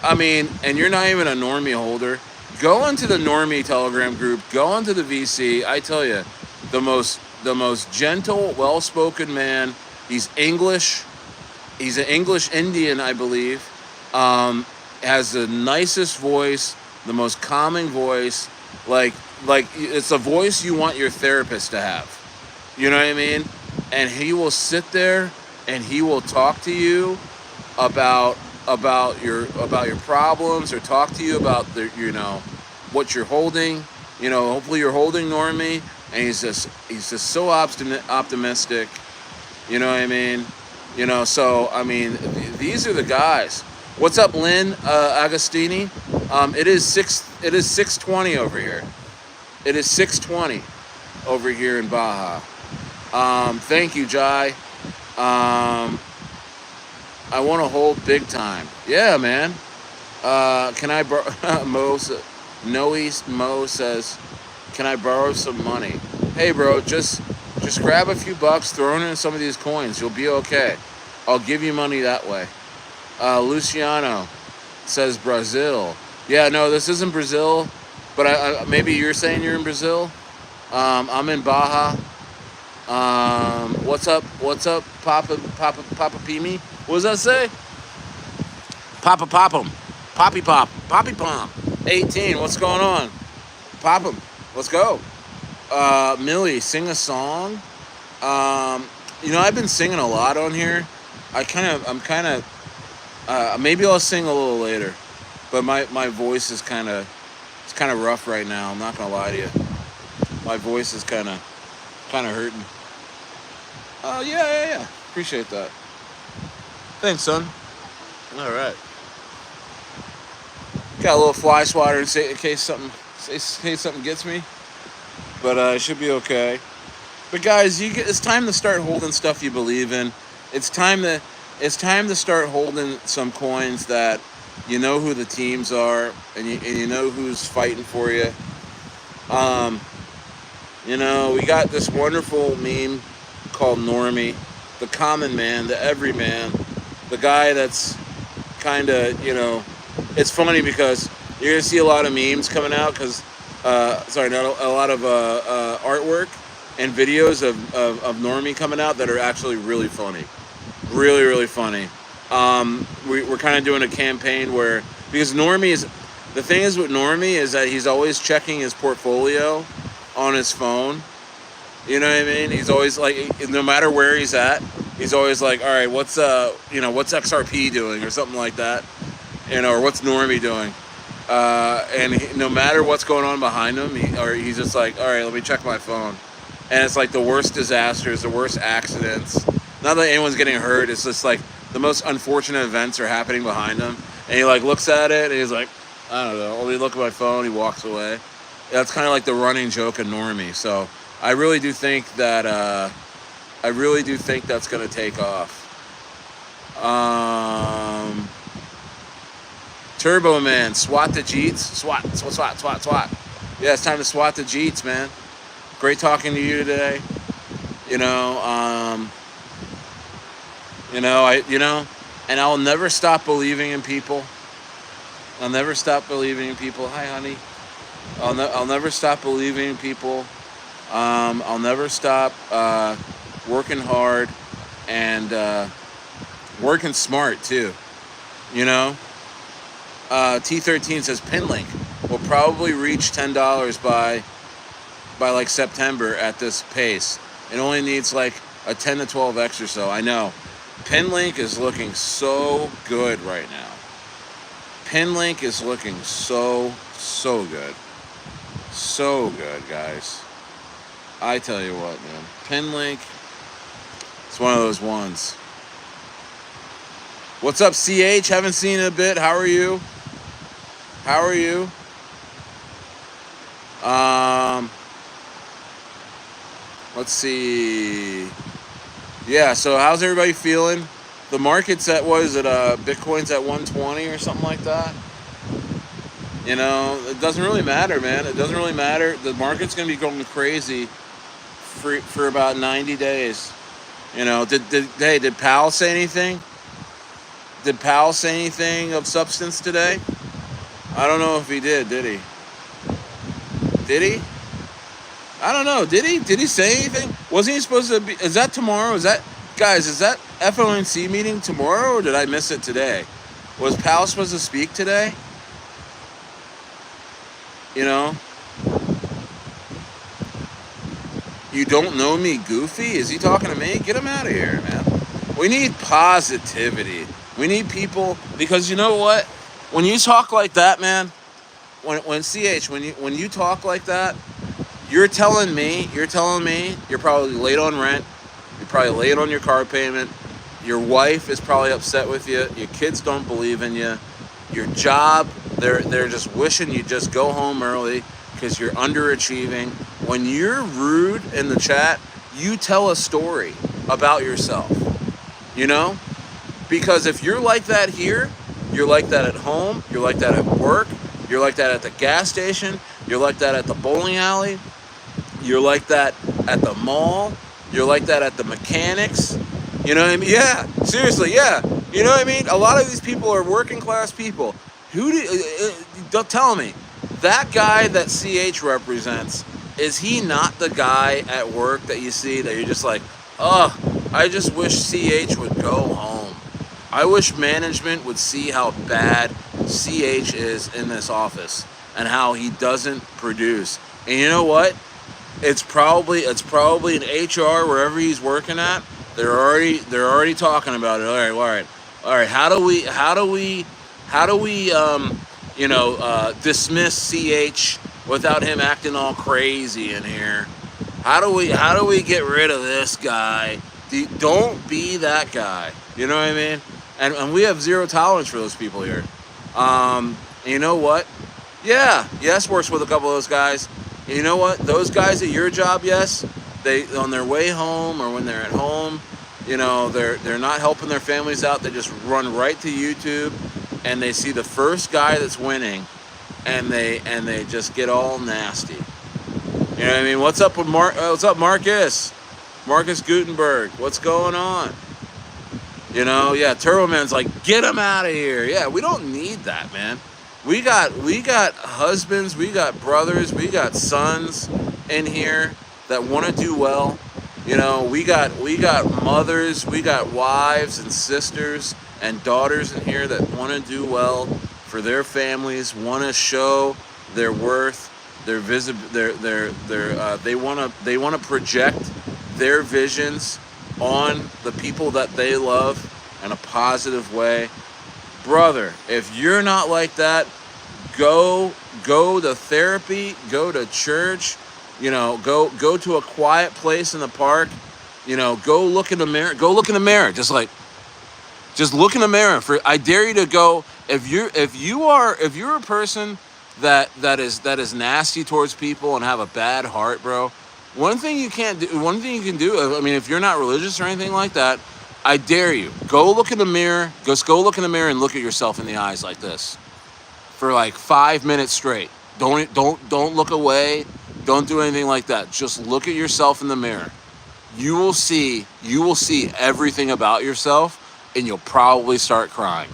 I mean, and you're not even a Normie holder, go into the Normie Telegram group, go into the VC. I tell you, the most gentle, well-spoken man. He's English. He's an English Indian, I believe. Has the nicest voice, the most calming voice. Like it's a voice you want your therapist to have. You know what I mean? And he will sit there and he will talk to you about your problems, or talk to you about what you're holding. You know, hopefully you're holding Normie, and he's just so optimistic. You know what I mean? You know, so I mean, these are the guys. What's up, Lynn Agostini? It is 6:20 over here. It is 6:20 over here in Baja. Thank you, Jai. I want to hold big time. Yeah, man. Can I borrow? Mo says, can I borrow some money? Hey, bro, just grab a few bucks, throw it in some of these coins. You'll be okay. I'll give you money that way. Luciano says Brazil. Yeah, no, this isn't Brazil, but maybe you're saying you're in Brazil. I'm in Baja. What's up, Papa Pimi? What does that say? Papa Pop'em. Poppy Pom. 18, what's going on? Pop'em, let's go. Millie, sing a song. You know, I've been singing a lot on here. Maybe I'll sing a little later, but my voice is kind of rough right now. I'm not gonna lie to you. My voice is kind of hurting. Oh yeah. Appreciate that. Thanks, son. All right. Got a little fly swatter in case something gets me, but it should be okay. But guys, it's time to start holding stuff you believe in. It's time to start holding some coins that you know who the teams are, and you know who's fighting for you. You know, we got this wonderful meme called Normie, the common man, the everyman, the guy that's kind of, you know, it's funny because you're going to see a lot of memes coming out because, not a lot of artwork and videos of Normie coming out that are actually really funny. Really, really funny. We're kind of doing a campaign because the thing is with Normie is that he's always checking his portfolio on his phone. You know what I mean? He's always like, no matter where he's at, he's always like, all right, what's XRP doing or something like that, you know, or what's Normie doing? No matter what's going on behind him, he's just like, all right, let me check my phone. And it's like the worst disasters, the worst accidents, not that anyone's getting hurt. It's just like the most unfortunate events are happening behind him, and he like looks at it and he's like, I don't know. Only look at my phone. He walks away. That's kind of like the running joke of Normie. So I really do think that that's going to take off. Turbo Man, swat the Jeets. Swat. Yeah, it's time to swat the Jeets, man. Great talking to you today. And I'll never stop believing in people. I'll never stop believing in people. Hi, honey. I'll never stop believing in people. I'll never stop working hard and working smart too. T13 says Pinlink will probably reach $10 by like September at this pace. It only needs like a 10 to 12x or so. I know. Pinlink is looking so good right now. Pinlink is looking so good. So good, guys. I tell you what, man. Pinlink, it's one of those ones. What's up, CH? Haven't seen it in a bit. How are you? Let's see. Yeah, so how's everybody feeling? The market's at, what is it, Bitcoin's at 120 or something like that? It doesn't really matter, man. It doesn't really matter. The market's going to be going crazy for about 90 days. Did Powell say anything? Did Powell say anything of substance today? I don't know if he did he? Did he? I don't know. Did he? Did he say anything? Wasn't he supposed to be? Is that tomorrow? Is that FOMC meeting tomorrow, or did I miss it today? Was Powell supposed to speak today? You don't know me, Goofy? Is he talking to me? Get him out of here, man. We need positivity. We need people, because you know what? When you talk like that, man, when you talk like that, you're telling me you're probably late on rent, you're probably late on your car payment, your wife is probably upset with you, your kids don't believe in you, your job, they're just wishing you just go home early because you're underachieving. When you're rude in the chat, you tell a story about yourself, because if you're like that here, you're like that at home, you're like that at work, you're like that at the gas station, you're like that at the bowling alley, you're like that at the mall, you're like that at the mechanics. You know what I mean? Yeah, seriously, yeah. You know what I mean? A lot of these people are working class people. Don't tell me, that guy that CH represents, is he not the guy at work that you see that you're just like, oh, I just wish CH would go home. I wish management would see how bad CH is in this office and how he doesn't produce. And you know what? It's probably in HR, wherever he's working at. They're already talking about it. All right. How do we dismiss CH without him acting all crazy in here? How do we get rid of this guy? Don't be that guy. You know what I mean? And we have zero tolerance for those people here. And you know what? Yeah, Yes works with a couple of those guys. And you know what? Those guys at your job, Yes, they on their way home or when they're at home, they're not helping their families out. They just run right to YouTube and they see the first guy that's winning, and they just get all nasty. You know what I mean? What's up with what's up, Marcus? Marcus Gutenberg. What's going on? Yeah, Turbo Man's like, get him out of here. Yeah, we don't need that, man. We got husbands, we got brothers, we got sons in here that want to do well. We got mothers, we got wives and sisters and daughters in here that want to do well for their families, want to show their worth, their they want to project their visions on the people that they love in a positive way. Brother, if you're not like that, go to therapy, go to church, go to a quiet place in the park, You know, go look in the mirror. Go look in the mirror. Just look in the mirror. I dare you to go. If you're a person that is nasty towards people and have a bad heart, bro. One thing you can do. I mean, if you're not religious or anything like that, I dare you. Go look in the mirror. Just go look in the mirror and look at yourself in the eyes like this for like 5 minutes straight. Don't look away. Don't do anything like that. Just look at yourself in the mirror. You will see everything about yourself, and you'll probably start crying.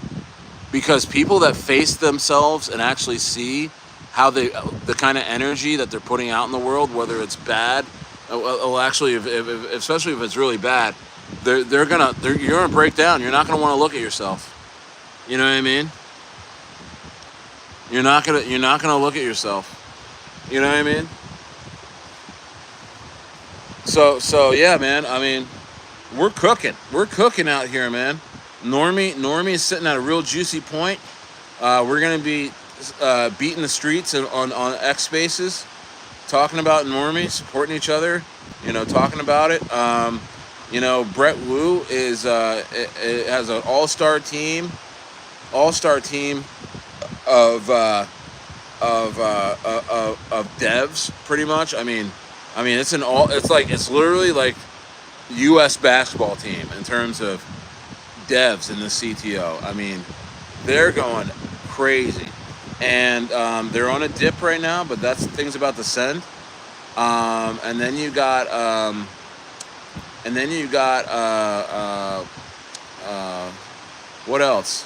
Because people that face themselves and actually see how the kind of energy that they're putting out in the world, whether it's bad, well, actually, especially if it's really bad, you're gonna break down. You're not gonna want to look at yourself. You know what I mean? You're not gonna look at yourself. You know what I mean? So yeah, man. I mean, we're cooking out here, man. Normie is sitting at a real juicy point. We're gonna be beating the streets on X Spaces, talking about Normie, supporting each other. You know, talking about it. You know, Brett Wu has an all-star team of devs, pretty much. I mean, it's literally like U.S. basketball team in terms of devs in the CTO. I mean, they're going crazy, and they're on a dip right now, but that's things about to send. And then you got what else?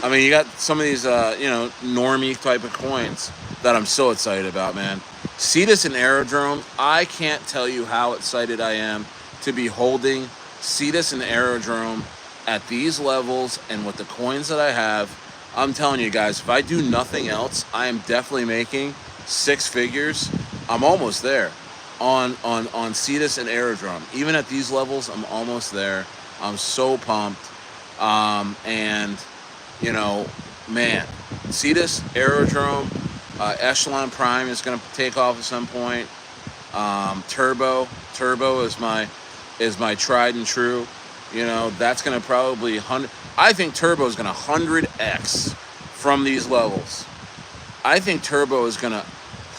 I mean, you got some of these Normie type of coins that I'm so excited about, man. Thesis and Aerodrome. I can't tell you how excited I am to be holding Thesis and Aerodrome at these levels and with the coins that I have. I'm telling you guys, if I do nothing else, I am definitely making 6 figures. I'm almost there on Thesis and Aerodrome. Even at these levels, I'm almost there. I'm so pumped. And you know, man, Thesis, Aerodrome, Echelon Prime is going to take off at some point. Turbo is my tried and true. You know, that's going to probably I think Turbo is going to 100x from these levels. I think Turbo is going to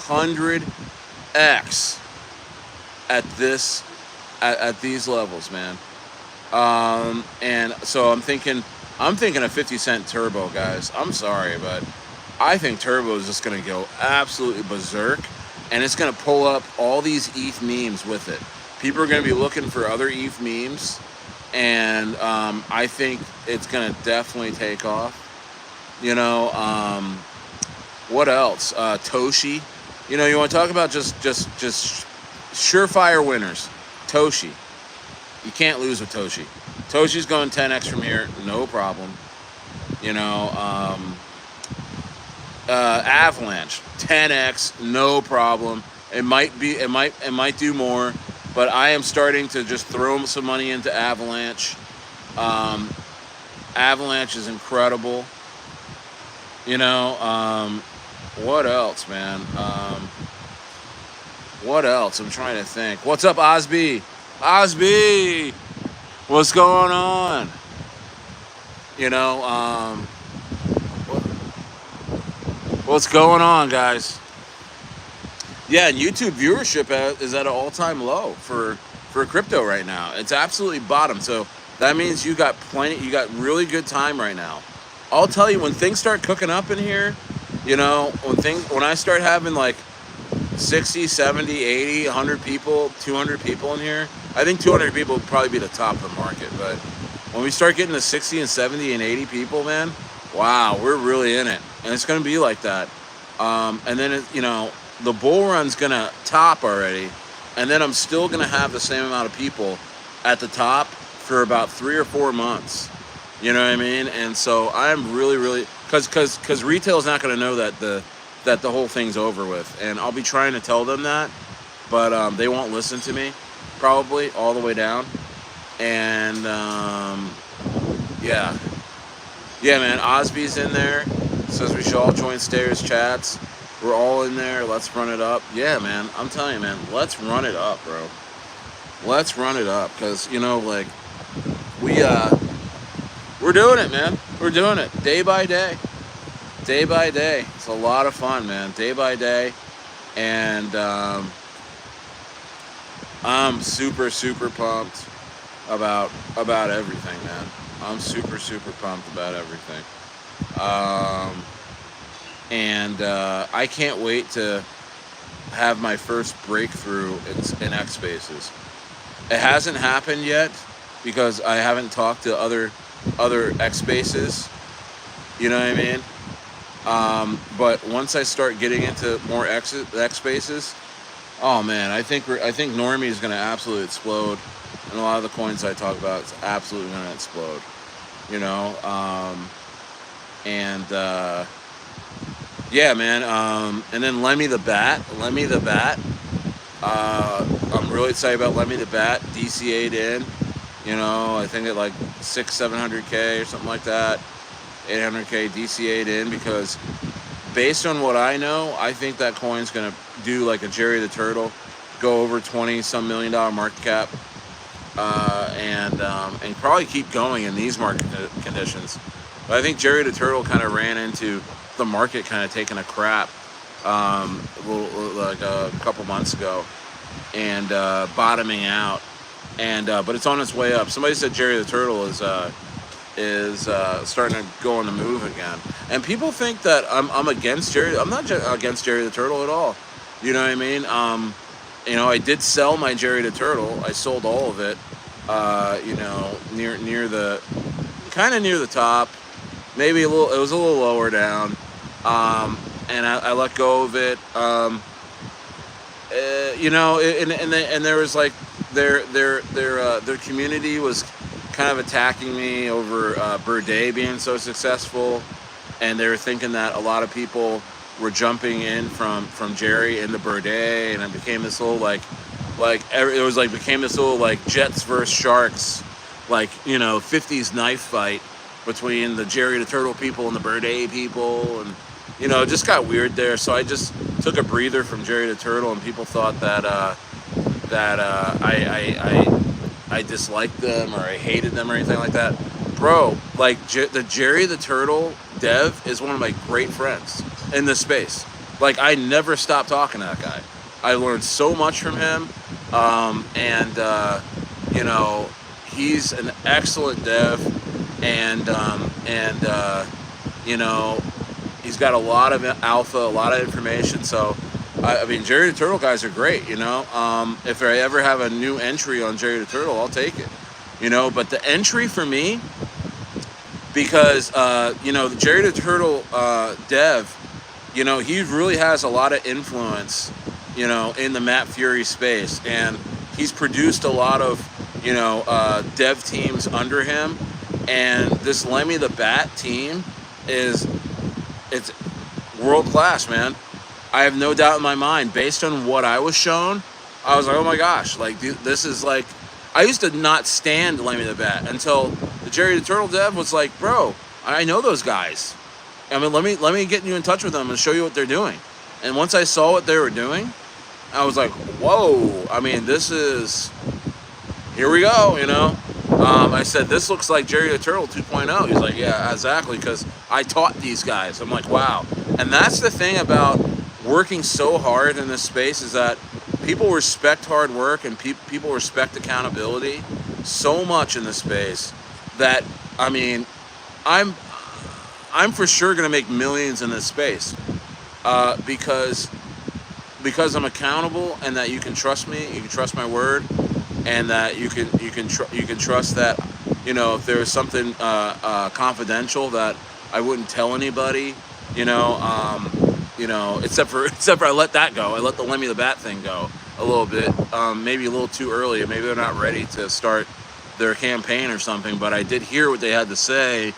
100x at these levels, man. And so I'm thinking a 50 cent Turbo, guys. I'm sorry, but I think Turbo is just going to go absolutely berserk, and it's going to pull up all these ETH memes with it. People are going to be looking for other ETH memes, and I think it's going to definitely take off. You know, what else? Toshi. You know, you want to talk about just surefire winners. Toshi. You can't lose with Toshi. Toshi's going 10x from here, no problem. You know, Avalanche, 10x, no problem. It might do more, but I am starting to just throw some money into Avalanche. Avalanche is incredible. You know, what else, man? What else? I'm trying to think. What's up, Osby? Osby, what's going on? You know, what's going on, guys? Yeah, and YouTube viewership is at an all-time low for crypto right now. It's absolutely bottom. So that means you got really good time right now. I'll tell you, when things start cooking up in here, you know, when I start having like 60, 70, 80, 100 people, 200 people in here, I think 200 people would probably be the top of the market. But when we start getting to 60 and 70 and 80 people, man, wow, we're really in it. And it's going to be like that. And then, you know, the bull run's going to top already. And then I'm still going to have the same amount of people at the top for about 3 or 4 months. You know what I mean? And so I'm really, because retail is not going to know that the whole thing's over with. And I'll be trying to tell them that, but they won't listen to me, probably, all the way down. And, yeah, man, Osby's in there. Says we should all join STAYER's chats. We're all in there. Let's run it up. Yeah, man, I'm telling you, man, let's run it up, bro. Let's run it up, because like we we're doing it, man. We're doing it day by day, day by day. It's a lot of fun, man. Day by day, and I'm super super pumped about everything, man. I'm super super pumped about everything. Um, and I can't wait to have my first breakthrough in X Spaces. It hasn't happened yet because I haven't talked to other X Spaces. You know what I mean? But once I start getting into more X Spaces, oh man, I think Normie is going to absolutely explode, and a lot of the coins I talk about, it's absolutely going to explode. You know, and yeah, man. And then Lemmy the Bat. I'm really excited about Lemmy the Bat. DCA'd in. I think at like 700K or something like that. 800K DCA'd in, because based on what I know, I think that coin's gonna do like a Jerry the Turtle, go over 20-some million dollar market cap, and probably keep going in these market conditions. But I think Jerry the Turtle kind of ran into the market kind of taking a crap, like a couple months ago, and bottoming out, and but it's on its way up. Somebody said Jerry the Turtle is starting to go on the move again, and people think that I'm against Jerry. I'm not against Jerry the Turtle at all. You know what I mean? I did sell my Jerry the Turtle. I sold all of it. Near the near the top, maybe a little. It was a little lower down, and I let go of it. And there was like their community was kind of attacking me over Birthday being so successful, and they were thinking that a lot of people were jumping in from Jerry into Birthday, and it became this little became this little like Jets versus Sharks, 50s knife fight between the Jerry the Turtle people and the Birthday people, and it just got weird there. So I just took a breather from Jerry the Turtle, and people thought that I disliked them or I hated them or anything like that. Bro, the Jerry the Turtle dev is one of my great friends in this space. Like, I never stopped talking to that guy. I learned so much from him, he's an excellent dev, and he's got a lot of alpha, a lot of information. So, I mean, Jerry the Turtle guys are great. If I ever have a new entry on Jerry the Turtle, I'll take it. But the entry for me, because the Jerry the Turtle dev, he really has a lot of influence, in the Matt Fury space, and he's produced a lot of dev teams under him, and this Lemmy the Bat team it's world class, man. I have no doubt in my mind, based on what I was shown, I was like, oh my gosh, this is like, I used to not stand Lemmy the Bat until the Jerry the Turtle dev was like, bro, I know those guys. I mean, let me get you in touch with them and show you what they're doing. And once I saw what they were doing, I was like, whoa, I mean, here we go, I said, this looks like Jerry the Turtle 2.0. He's like, yeah, exactly, because I taught these guys. I'm like, wow. And that's the thing about working so hard in this space, is that people respect hard work, and people respect accountability so much in this space that, I mean, I'm for sure going to make millions in this space, because I'm accountable, and that you can trust me, you can trust my word, and that you can trust that, if there was something confidential that I wouldn't tell anybody, except for I let that go. I let the Lemmy the Bat thing go a little bit, maybe a little too early. Maybe they're not ready to start their campaign or something, but I did hear what they had to say,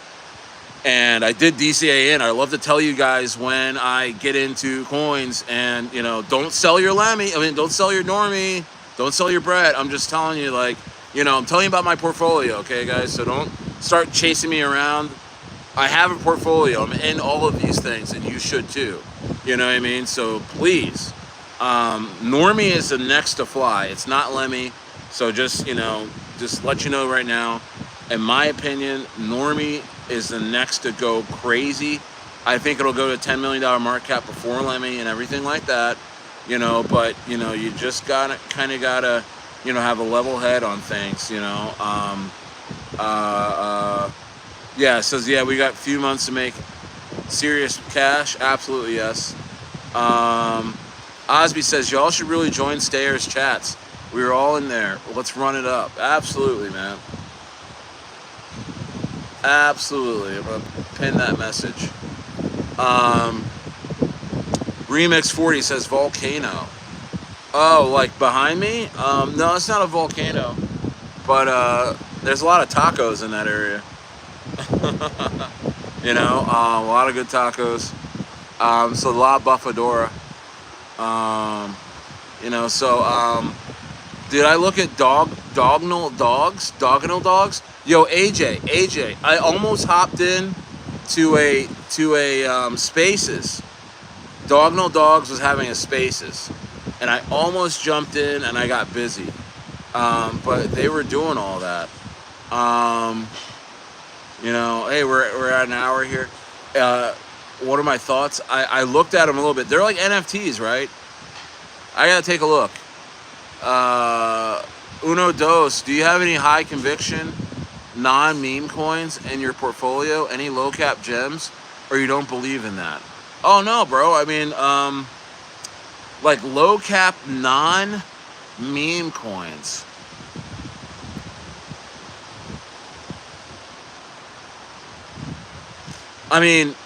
and I did DCA in. I love to tell you guys when I get into coins, and, don't sell your Lemmy. I mean, don't sell your Normie. Don't sell your Brett. I'm just telling you, I'm telling you about my portfolio, okay, guys? So don't start chasing me around. I have a portfolio. I'm in all of these things, and you should too. You know what I mean? So please, Normie is the next to fly. It's not Lemmy. So just, just let you know right now, in my opinion, Normie is the next to go crazy. I think it'll go to $10 million market cap before Lemmy and everything like that, but, you just gotta, have a level head on things, yeah, it says, yeah, we got a few months to make serious cash. Absolutely, yes. Osby says, y'all should really join Stayer's chats. We were all in there. Let's run it up. Absolutely, man. Absolutely. I'm going to pin that message. Remix 40 says volcano. Oh, like behind me? No, it's not a volcano. But there's a lot of tacos in that area. A lot of good tacos. So La Buffadora. Did I look at Dognal Dogs? Yo, AJ, I almost hopped in to a Spaces. Dognal Dogs was having a Spaces, and I almost jumped in and I got busy. But they were doing all that. Hey, we're at an hour here. What are my thoughts? I looked at them a little bit. They're like NFTs, right? I gotta take a look. Uno Dos, do you have any high conviction non-meme coins in your portfolio? Any low cap gems, or you don't believe in that? Oh no, bro. I mean, like low cap non-meme coins. I mean,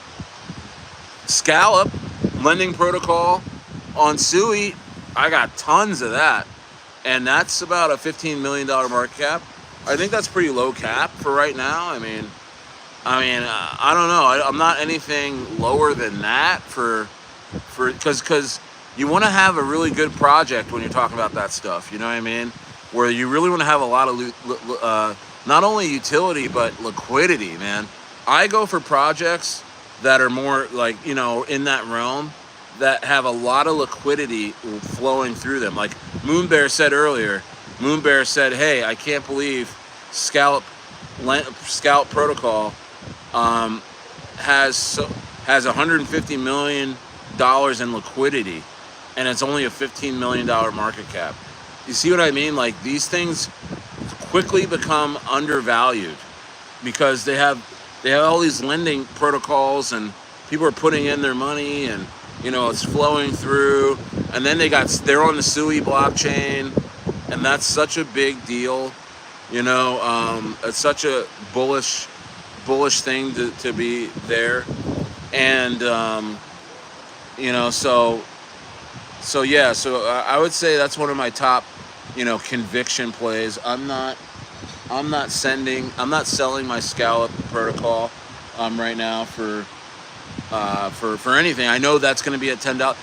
Scallop, lending protocol on Sui, I got tons of that. And that's about a $15 million market cap. I think that's pretty low cap for right now. I mean, I don't know. I'm not anything lower than that because you want to have a really good project when you're talking about that stuff. You know what I mean? Where you really want to have a lot of not only utility but liquidity, man. I go for projects that are more like, in that realm, that have a lot of liquidity flowing through them. Like Moonbear said earlier, hey, I can't believe Scallop Protocol has $150 million in liquidity, and it's only a $15 million market cap. You see what I mean? Like, these things quickly become undervalued because they have all these lending protocols, and people are putting in their money, and it's flowing through, and then they're on the Sui blockchain, and that's such a big deal. It's such a bullish thing to be there, and so I would say that's one of my top conviction plays. I'm not selling my Scallop protocol right now for anything. I know that's going to be at $10.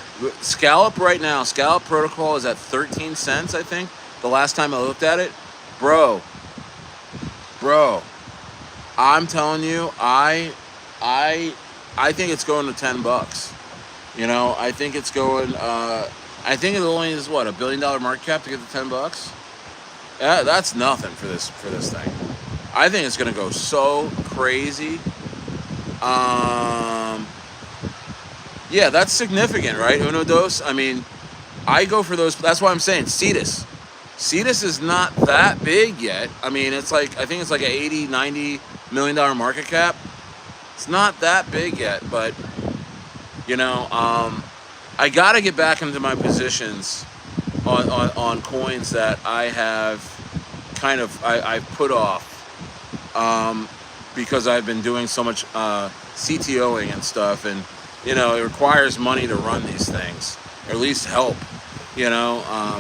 Scallop right now, Scallop protocol is at 13 cents, I think. The last time I looked at it, bro. I'm telling you, I think it's going to $10. I think it's going. I think it only is what, $1 billion market cap to get to $10. Yeah, that's nothing for this thing. I think it's going to go so crazy. Yeah, that's significant, right? Uno Dos. I mean, I go for those. That's why I'm saying Cetus. Cetus is not that big yet. I mean, I think it's like an $80-90 million market cap. It's not that big yet, but I got to get back into my positions on coins that I have I've put off because I've been doing so much CTOing and stuff, and it requires money to run these things, or at least help.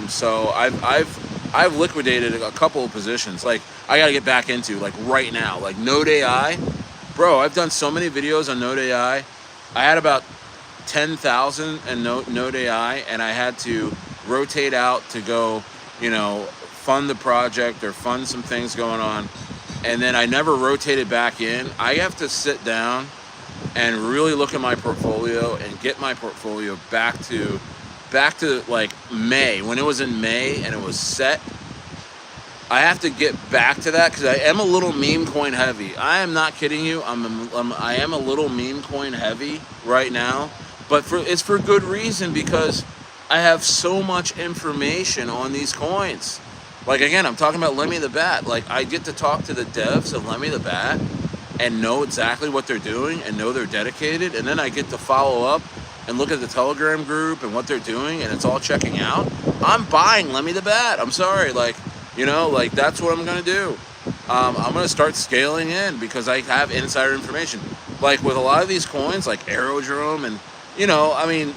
So I've liquidated a couple of positions. Like, I got to get back into, like, right now, like Node AI, bro. I've done so many videos on Node AI. I had about 10,000 in Node AI, and I had to rotate out to go, fund the project or fund some things going on, and then I never rotated back in. I have to sit down and really look at my portfolio and get my portfolio back to like May, when it was in May and it was set. I have to get back to that because I am a little meme coin heavy. I am not kidding you. I am a little meme coin heavy right now, but it's for good reason, because I have so much information on these coins. Like, again, I'm talking about Lemmy the Bat. Like, I get to talk to the devs of Lemmy the Bat and know exactly what they're doing and know they're dedicated, and then I get to follow up and look at the Telegram group and what they're doing, and it's all checking out. I'm buying Lemmy the Bat. I'm sorry, like. You know, like, that's what I'm going to do. I'm going to start scaling in because I have insider information. Like, with a lot of these coins, like Aerodrome and, you know, I mean,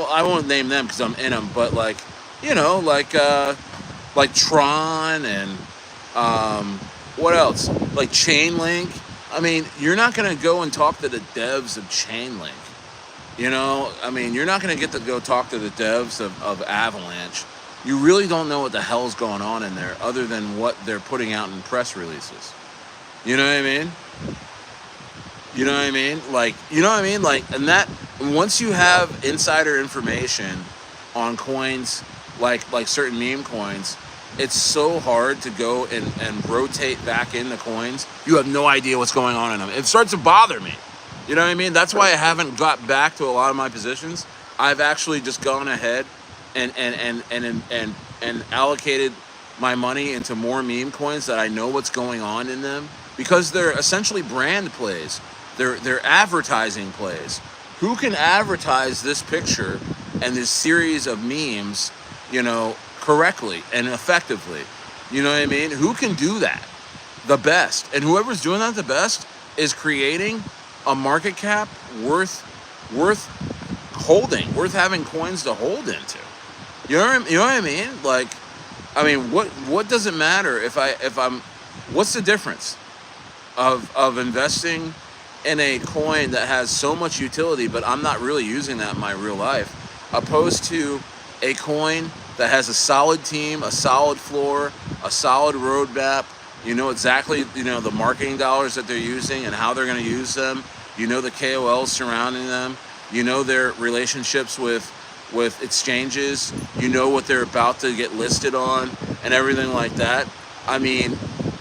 I won't name them because I'm in them, but, like, you know, like Tron and what else? Like Chainlink. I mean, you're not going to go and talk to the devs of Chainlink. You know, I mean, you're not going to get to go talk to the devs of Avalanche. You really don't know what the hell's going on in there other than what they're putting out in press releases. You know what I mean? You know what I mean? Like, you know what I mean? Like, and that, once you have insider information on coins, like certain meme coins, it's so hard to go and rotate back into coins. You have no idea what's going on in them. It starts to bother me. You know what I mean? That's why I haven't got back to a lot of my positions. I've actually just gone ahead and allocated my money into more meme coins that I know what's going on in them, because they're essentially brand plays. They're advertising plays. Who can advertise this picture and this series of memes, you know, correctly and effectively? You know what I mean? Who can do that the best? And whoever's doing that the best is creating a market cap worth holding, worth having coins to hold into. You know what I mean? Like, I mean, what does it matter if I'm, what's the difference of investing in a coin that has so much utility, but I'm not really using that in my real life, opposed to a coin that has a solid team, a solid floor, a solid roadmap. You know exactly, you know, the marketing dollars that they're using and how they're going to use them. You know the KOLs surrounding them. You know their relationships with exchanges. You know what they're about to get listed on and everything like that. I mean,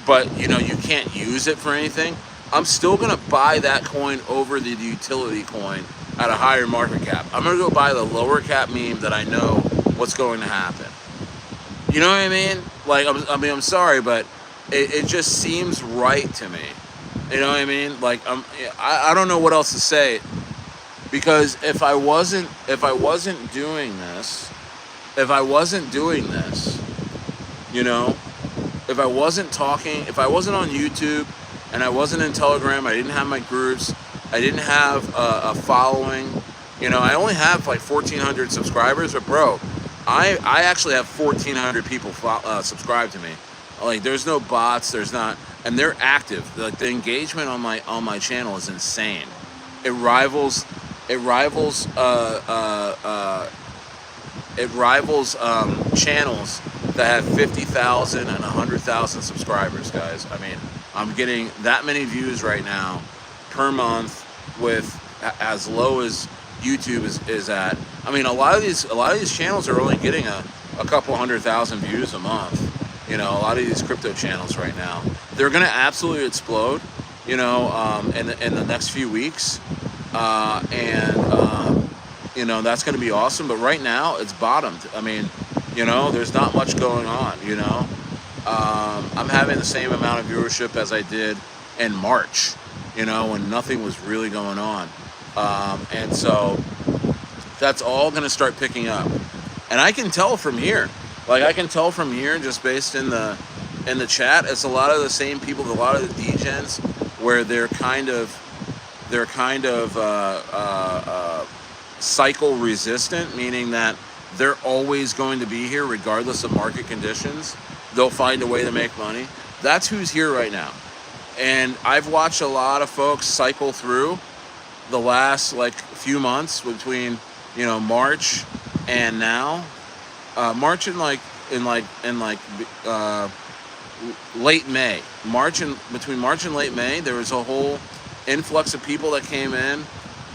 but, you know, you can't use it for anything. I'm still going to buy that coin over the utility coin at a higher market cap. I'm going to go buy the lower cap meme that I know what's going to happen. You know what I mean? Like, I'm sorry, but it just seems right to me. You know what I mean? Like, I don't know what else to say. Because if I wasn't doing this, you know, if I wasn't talking, if I wasn't on YouTube and I wasn't in Telegram, I didn't have my groups, I didn't have a following, you know, I only have like 1,400 subscribers, but bro, I actually have 1,400 people subscribe to me. Like, there's no bots, there's not, and they're active. Like, the engagement on my channel is insane. It rivals channels that have 50,000 and 100,000 subscribers, guys. I mean, I'm getting that many views right now per month with as low as YouTube is at. I mean, a lot of these channels are only getting a couple 100,000 views a month. You know, a lot of these crypto channels right now, they're gonna absolutely explode. You know, in the next few weeks. You know, that's going to be awesome. But right now, it's bottomed. I mean, you know, there's not much going on, you know. I'm having the same amount of viewership as I did in March, you know, when nothing was really going on. And so that's all going to start picking up. And I can tell from here. Like, I can tell from here, just based in the chat, it's a lot of the same people, a lot of the degens, where they're kind of cycle resistant, meaning that they're always going to be here regardless of market conditions. They'll find a way to make money. That's who's here right now. And I've watched a lot of folks cycle through the last like few months between, you know, March and now. March and late May. Between March and late May, there was a whole influx of people that came in,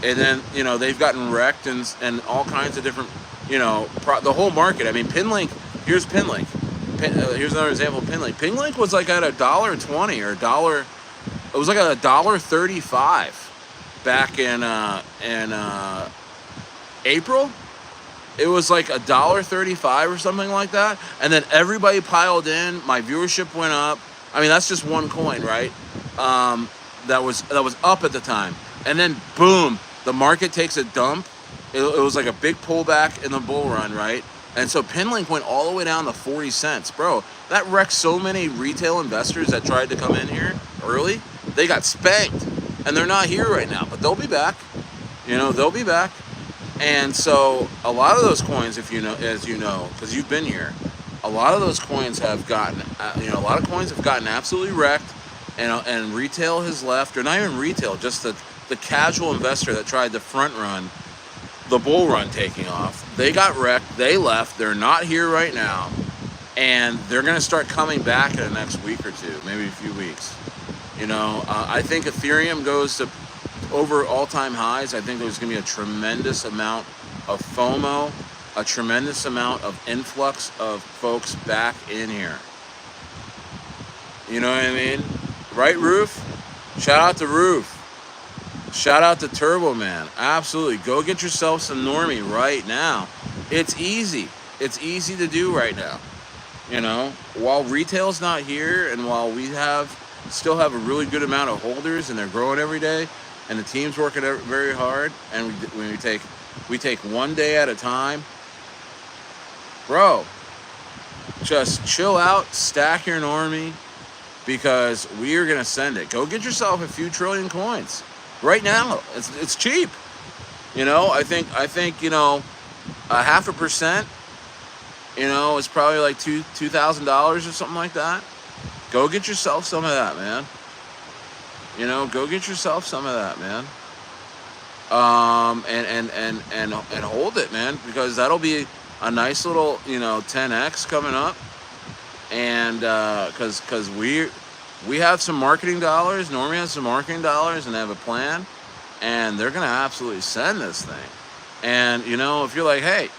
and then, you know, they've gotten wrecked and all kinds of different, you know, the whole market. I mean, Pinlink, here's Pinlink. here's another example of Pinlink. Pinlink was like at $1.20 or $1. It was like at $1.35 back in April. It was like $1.35 or something like that, and then everybody piled in. My viewership went up. I mean, that's just one coin, right? That was up at the time, and then boom, the market takes a dump. It was like a big pullback in the bull run, right? And so Pinlink went all the way down to 40 cents, bro. That wrecked so many retail investors that tried to come in here early. They got spanked, and they're not here right now, but they'll be back. You know, they'll be back. And so a lot of those coins, if you know, as you know, because you've been here, a lot of those coins have gotten, a lot of coins have gotten absolutely wrecked, and retail has left, or not even retail, just the casual investor that tried to front run the bull run taking off. They got wrecked. They left. They're not here right now, and they're going to start coming back in the next week or two, maybe a few weeks. You know, I think Ethereum goes to over all-time highs. I think there's going to be a tremendous amount of FOMO, a tremendous amount of influx of folks back in here. You know what I mean? Right, Roof? Shout out to Roof. Shout out to Turbo Man. Absolutely. Go get yourself some Normie right now. It's easy. It's easy to do right now. You know, while retail's not here, and while we still have a really good amount of holders, and they're growing every day, and the team's working very hard, and we take one day at a time, bro. Just chill out, stack your Normie, because we are gonna send it. Go get yourself a few trillion coins right now. It's cheap. You know, I think you know, a 0.5%. You know, it's probably like $2,000 or something like that. Go get yourself some of that, man. You know, go get yourself some of that, man. And hold it, man, because that'll be a nice little, you know, 10x coming up. And because we have some marketing dollars, Normie has some marketing dollars, and they have a plan, and they're gonna absolutely send this thing. And you know, if you're like, hey,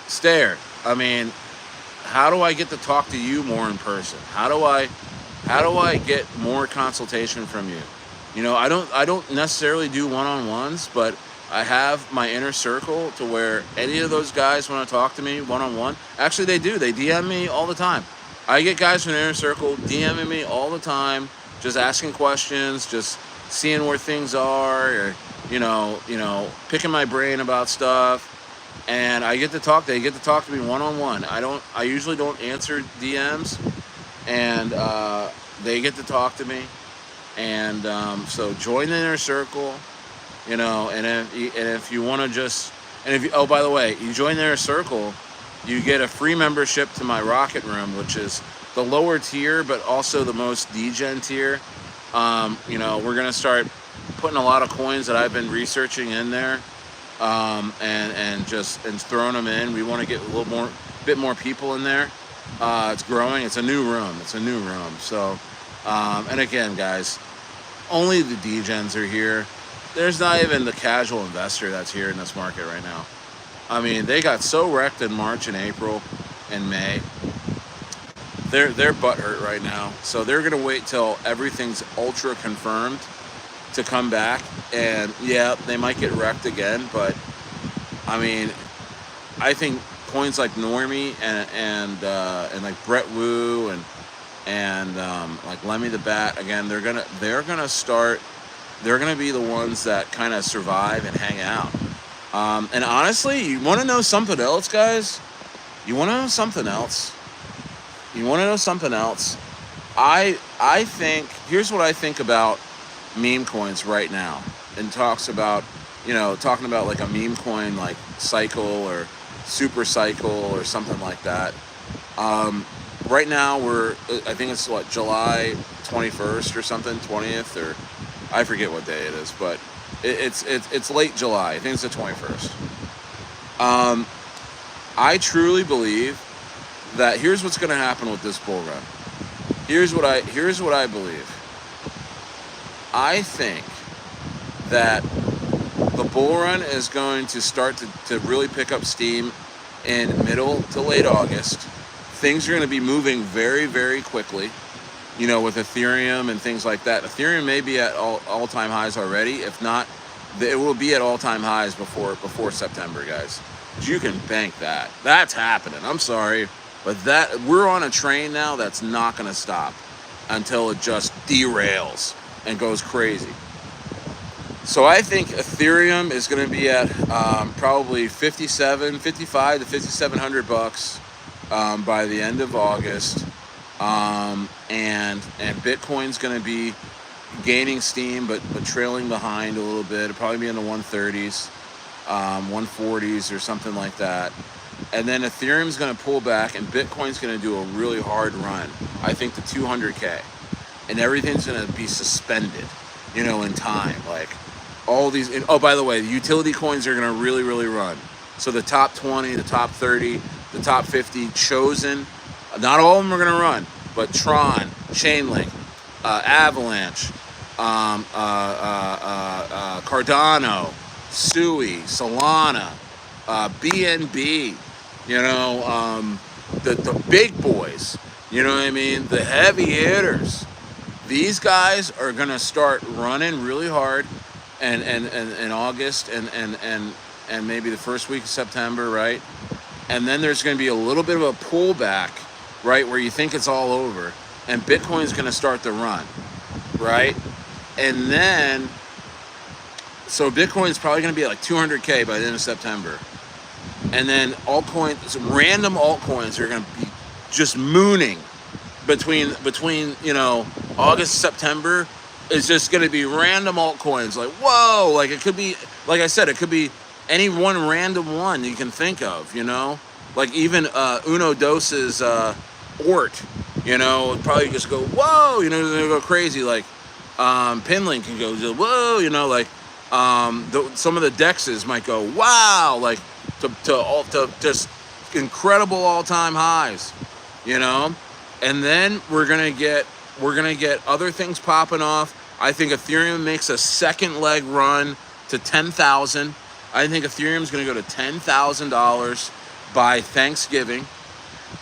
Stayer, I mean, how do I get to talk to you more in person? How do I get more consultation from you? You know, I don't necessarily do one-on-ones, but I have my inner circle to where any of those guys want to talk to me one-on-one. Actually, they do. They DM me all the time. I get guys from the inner circle DMing me all the time, just asking questions, just seeing where things are, or you know, picking my brain about stuff. And I get to talk. They get to talk to me one-on-one. I usually don't answer DMs, and they get to talk to me. And so join the inner circle, you know. And if you want to just, oh, by the way, you join the inner circle, you get a free membership to my Rocket Room, which is the lower tier, but also the most degen tier. You know, we're gonna start putting a lot of coins that I've been researching in there. And throwing them in. We want to get a bit more people in there. It's growing. It's a new room. So, and again, guys, only the degens are here. There's not even the casual investor that's here in this market right now. I mean, they got so wrecked in March and April and May. They're butthurt right now. So they're gonna wait till everything's ultra confirmed to come back, and yeah, they might get wrecked again, but I mean, I think coins like Normie and like Brett Wu and like Lemmy the Bat, again, they're gonna be the ones that kind of survive and hang out. And honestly, you want to know something else, guys? You want to know something else? I think, here's what I think about meme coins right now, and talking about like a meme coin like Cycle or Super Cycle or something like that. Right now I think it's July 21st or something, 20th, or I forget what day it is, but it's late July. I think it's the 21st. I truly believe that here's what's going to happen with this bull run. Here's what I believe. I think that the bull run is going to start to really pick up steam in middle to late August things are going to be moving very, very quickly. You know, with Ethereum and things like that. Ethereum may be at all-time highs already. If not, it will be at all-time highs before September, guys. You can bank that. That's happening. I'm sorry, but that we're on a train now that's not going to stop until it just derails and goes crazy. So I think Ethereum is going to be at probably 55 to 5,700 bucks by the end of August. And Bitcoin's going to be gaining steam, but trailing behind a little bit. It'll probably be in the 130s, 140s, or something like that. And then Ethereum's going to pull back, and Bitcoin's going to do a really hard run. I think the 200K, and everything's going to be suspended, you know, in time. Like all these. Oh, by the way, the utility coins are going to really, really run. So the top 20, the top 30, the top 50 chosen. Not all of them are going to run, but Tron, Chainlink, Avalanche, Cardano, Sui, Solana, BNB, you know, the big boys, you know what I mean? The heavy hitters. These guys are going to start running really hard and in August and maybe the first week of September, right? And then there's going to be a little bit of a pullback, right, where you think it's all over, and Bitcoin's going to start to run, right? And then, so Bitcoin's probably going to be at like 200K by the end of September. And then random altcoins are going to be just mooning between you know, August, September. It's just going to be random altcoins, like, whoa, like it could be, like I said, it could be any one random one you can think of, you know? Like even Uno Dos's Ort, you know, probably just go, whoa, you know, they'll go crazy. Like Pinlink can go, whoa, you know, like some of the dexes might go, wow, like to just incredible all-time highs, you know? And then we're gonna get other things popping off. I think Ethereum makes a second leg run to 10,000. I think Ethereum's gonna go to $10,000 by Thanksgiving,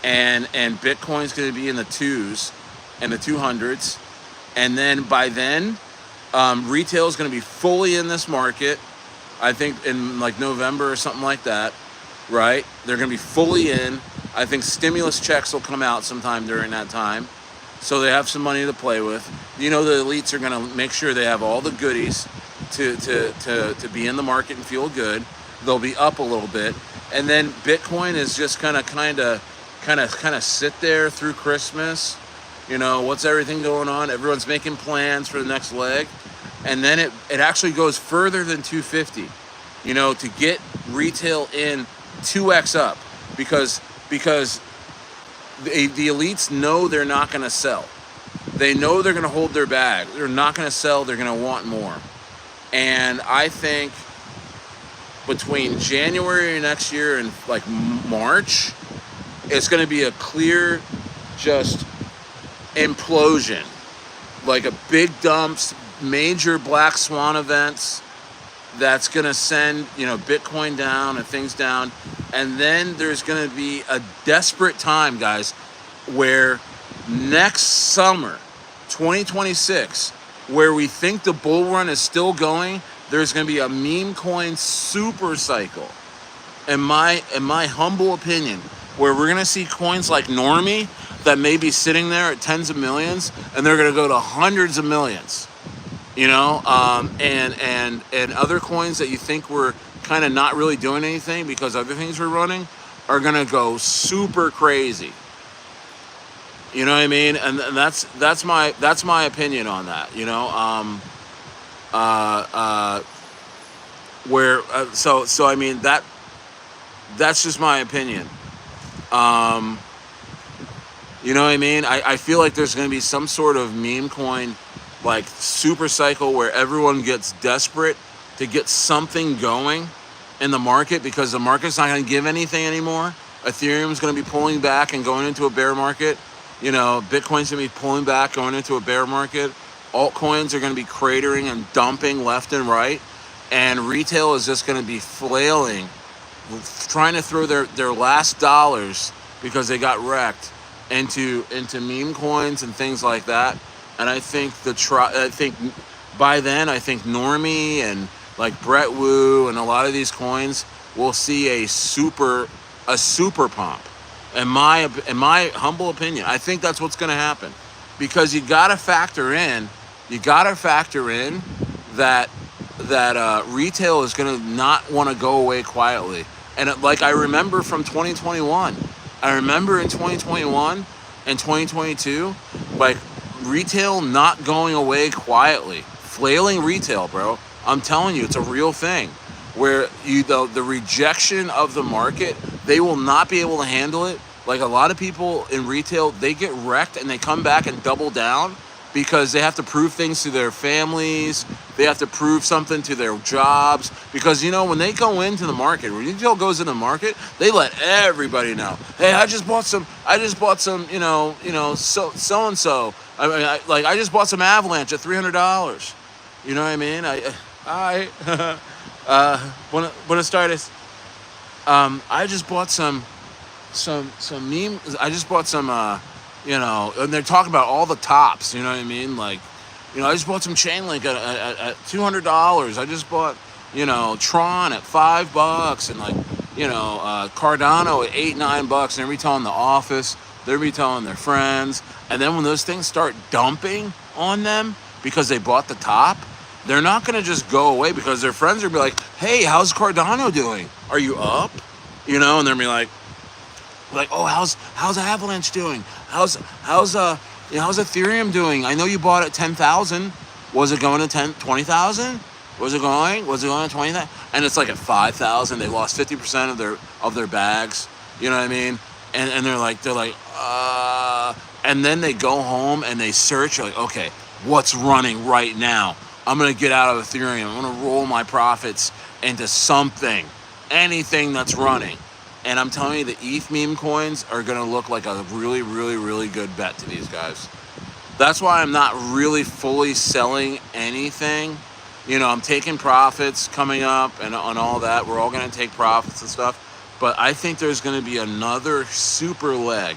and Bitcoin's gonna be in the twos and the 200s. And then by then, retail is gonna be fully in this market. I think in like November or something like that, right? They're gonna be fully in. I think stimulus checks will come out sometime during that time, so they have some money to play with. You know, the elites are gonna make sure they have all the goodies to be in the market and feel good. They'll be up a little bit, and then Bitcoin is just gonna kind of sit there through Christmas. You know, what's everything going on? Everyone's making plans for the next leg, and then it actually goes further than 250. You know, to get retail in 2x up, because the elites know they're not going to sell. They know they're going to hold their bag. They're not going to sell. They're going to want more. And I think between January next year and like March, it's going to be a clear just implosion. Like a big dumps, major black swan events that's going to send, you know, Bitcoin down and things down. And then there's going to be a desperate time, guys, where next summer, 2026, where we think the bull run is still going, there's going to be a meme coin super cycle, in my humble opinion, where we're going to see coins like Normie that may be sitting there at tens of millions, and they're going to go to hundreds of millions, you know, and other coins that you think were kind of not really doing anything because other things were running are going to go super crazy. You know what I mean? And that's my opinion on that, you know. So I mean, that's just my opinion. You know what I mean? I feel like there's going to be some sort of meme coin like super cycle where everyone gets desperate to get something going in the market because the market's not going to give anything anymore. Ethereum's going to be pulling back and going into a bear market. You know, Bitcoin's going to be pulling back, going into a bear market. Altcoins are going to be cratering and dumping left and right. And retail is just going to be flailing, trying to throw their last dollars because they got wrecked into meme coins and things like that. And I think I think by then, I think Normie and like Brett Wu and a lot of these coins will see a super pump. In my humble opinion, I think that's what's going to happen, because you got to factor in that retail is going to not want to go away quietly. And like I remember from 2021, I remember in 2021 and 2022, like retail not going away quietly, flailing retail, bro. I'm telling you, it's a real thing where the rejection of the market, they will not be able to handle it. Like a lot of people in retail, they get wrecked and they come back and double down because they have to prove things to their families. They have to prove something to their jobs, because when they go into the market, when retail goes into the market, they let everybody know, hey, I just bought some, so and so. I just bought some Avalanche at $300. You know what I mean? Buenos tardes. I just bought some memes. I just bought some, and they're talking about all the tops. You know what I mean? Like, I just bought some Chainlink at $200. I just bought, Tron at $5, and Cardano at $8-9. And they're telling the office, they're telling their friends, and then when those things start dumping on them because they bought the top, they're not going to just go away, because their friends are be like, hey, how's Cardano doing? Are you up? And they're be like, oh, how's Avalanche doing? How's Ethereum doing? I know you bought at 10,000. Was it going to 20,000? Was it going to 20,000? And it's like at 5,000, they lost 50% of their bags. You know what I mean? And they're like, and then they go home and they search, like, okay, what's running right now? I'm going to get out of Ethereum. I'm going to roll my profits into something, anything that's running. And I'm telling you, the ETH meme coins are going to look like a really, really, really good bet to these guys. That's why I'm not really fully selling anything. I'm taking profits coming up and on all that. We're all going to take profits and stuff. But I think there's going to be another super leg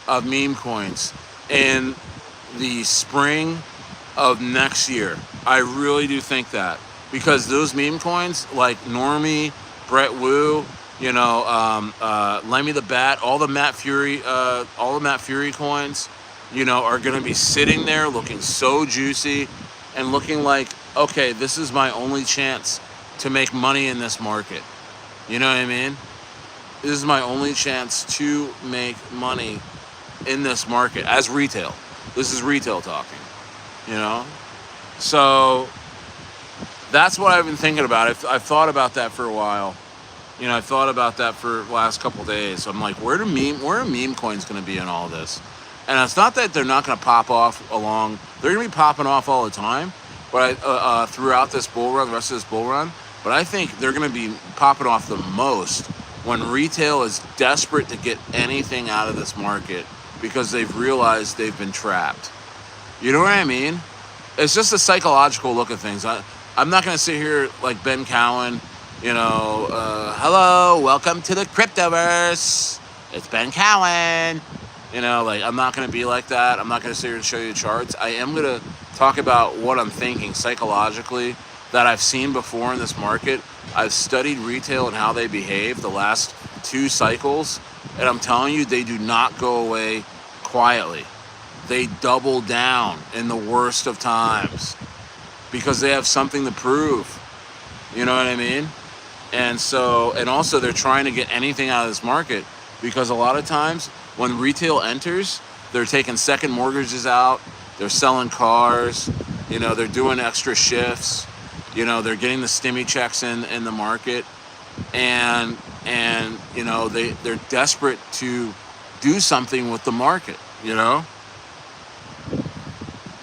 of meme coins in the spring of next year. I really do think that, because those meme coins like Normie, Brett Wu, Lemmy the Bat, all the Matt Fury coins, are going to be sitting there looking so juicy and looking like, okay, this is my only chance to make money in this market. You know what I mean? This is my only chance to make money in this market as retail. This is retail talking, So that's what I've been thinking about. I've thought about that for a while. I thought about that for the last couple of days. I'm like, where are meme coins going to be in all this? And it's not that they're not going to pop off along. They're going to be popping off all the time, but throughout this bull run, the rest of this bull run. But I think they're going to be popping off the most when retail is desperate to get anything out of this market, because they've realized they've been trapped. You know what I mean? It's just a psychological look at things. I'm not going to sit here like Ben Cowan, hello, welcome to the cryptoverse. It's Ben Cowan. I'm not going to be like that. I'm not going to sit here and show you charts. I am going to talk about what I'm thinking psychologically that I've seen before in this market. I've studied retail and how they behave the last 2 cycles, and I'm telling you, they do not go away quietly. They double down in the worst of times because they have something to prove. You know what I mean? And also they're trying to get anything out of this market, because a lot of times when retail enters, they're taking second mortgages out, they're selling cars, they're doing extra shifts, they're getting the stimmy checks in the market, and they're desperate to do something with the market,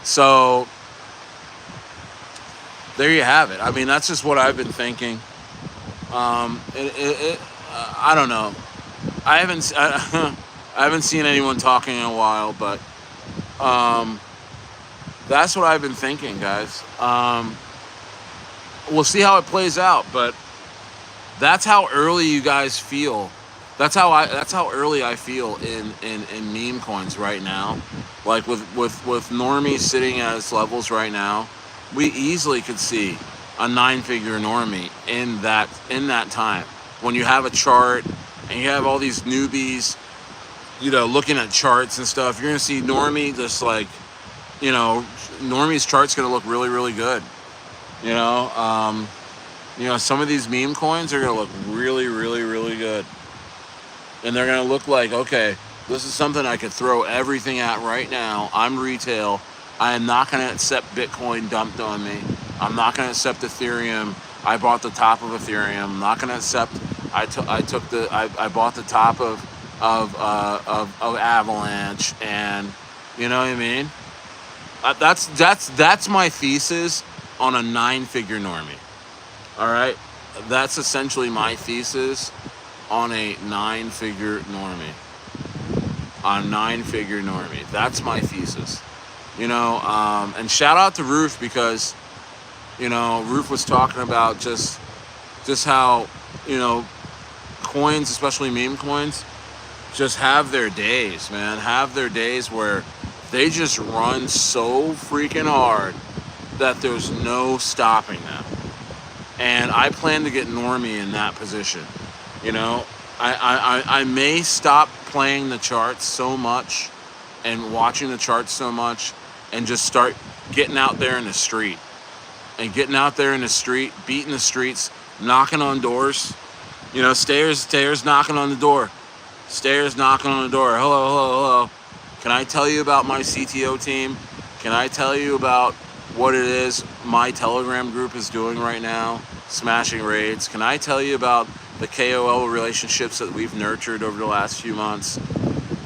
So there you have it. I mean, that's just what I've been thinking. I don't know. I haven't seen anyone talking in a while, but that's what I've been thinking, guys. We'll see how it plays out, but that's how early you guys feel That's how early I feel in meme coins right now. Like with Normie sitting at its levels right now, we easily could see a 9-figure Normie in that time. When you have a chart and you have all these newbies, looking at charts and stuff, you're gonna see Normie just like, Normie's chart's gonna look really, really good. You know, um, some of these meme coins are gonna look really, really, really good, and they're gonna look like, okay, this is something I could throw everything at right now. I'm retail. I am not gonna accept Bitcoin dumped on me. I'm not gonna accept Ethereum. I bought the top of Ethereum. I'm not gonna accept. I bought the top of Avalanche, and you know what I mean. That's my thesis on a 9-figure Normie. All right, that's essentially my thesis on a 9-figure Normie. On a 9-figure Normie, that's my thesis. And shout out to Roof, because Roof was talking about just how coins, especially meme coins, just have their days, man. Have their days where they just run so freaking hard that there's no stopping them. And I plan to get Normie in that position. I may stop playing the charts so much and watching the charts so much, and just start getting out there in the street. And getting out there in the street, beating the streets, knocking on doors. Stayers knocking on the door. Stayers knocking on the door. Hello, hello, hello. Can I tell you about my CTO team? Can I tell you about what it is my Telegram group is doing right now? Smashing raids. Can I tell you about the KOL relationships that we've nurtured over the last few months?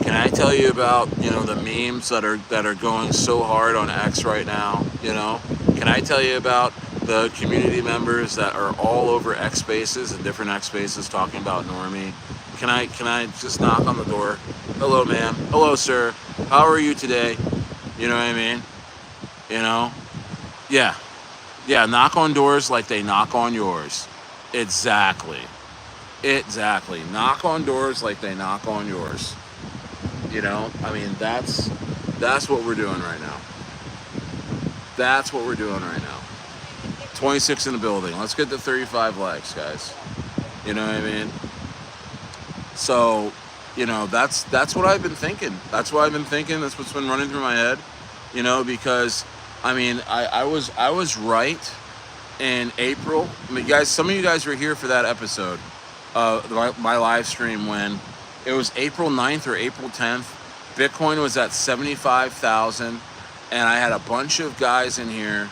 Can I tell you about the memes that are going so hard on X right now? Can I tell you about the community members that are all over X Spaces and different X Spaces talking about Normie? Can I just knock on the door? Hello, ma'am. Hello, sir. How are you today? You know what I mean? Yeah. Yeah, knock on doors like they knock on yours. Exactly. Knock on doors like they knock on yours. That's what we're doing right now. That's what we're doing right now. 26 in the building. Let's get to 35 likes, guys. You know what I mean? So, that's what I've been thinking. That's what I've been thinking. That's what's been running through my head. Because I was right in April. Guys, some of you guys were here for that episode, my live stream, when it was April 9th or April 10th. Bitcoin was at 75,000, and I had a bunch of guys in here,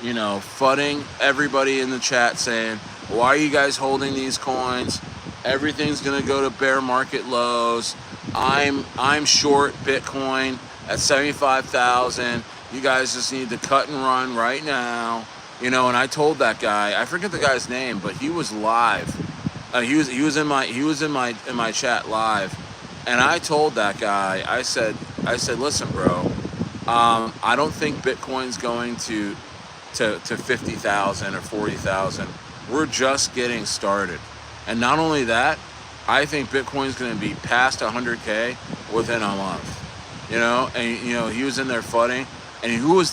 fudding everybody in the chat, saying, why are you guys holding these coins? Everything's gonna go to bear market lows. I'm short Bitcoin at 75,000. You guys just need to cut and run right now. And I told that guy, I forget the guy's name, but he was live. He was in my chat live, and I told that guy, I said, listen, bro, I don't think Bitcoin's going to 50,000 or 40,000. We're just getting started. And not only that, I think Bitcoin's going to be past 100K within a month. And he was in there fudding, and who was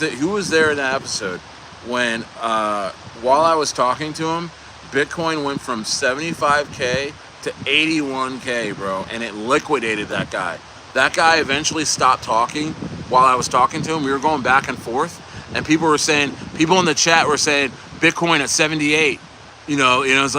there in that episode when while I was talking to him, Bitcoin went from 75K to 81K, bro, and it liquidated that guy. That guy eventually stopped talking while I was talking to him. We were going back and forth, and people in the chat were saying Bitcoin at 78. It was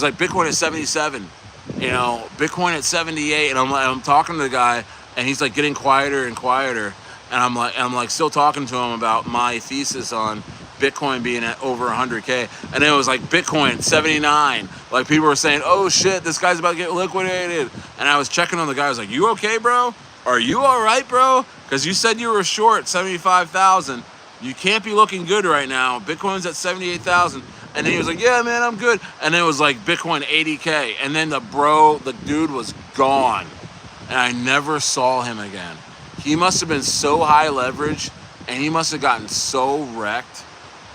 like Bitcoin at 77. Bitcoin at 78, and I'm talking to the guy, and he's like getting quieter and quieter, and I'm like still talking to him about my thesis on Bitcoin being at over 100K, and then it was like Bitcoin at 79. Like, people were saying, oh shit, this guy's about to get liquidated. And I was checking on the guy. I was like, you okay, bro? Are you all right, bro? Because you said you were short 75,000. You can't be looking good right now. Bitcoin's at 78,000. And then he was like, yeah, man, I'm good. And then it was like Bitcoin 80K. And then the dude was gone. And I never saw him again. He must have been so high leverage, and he must have gotten so wrecked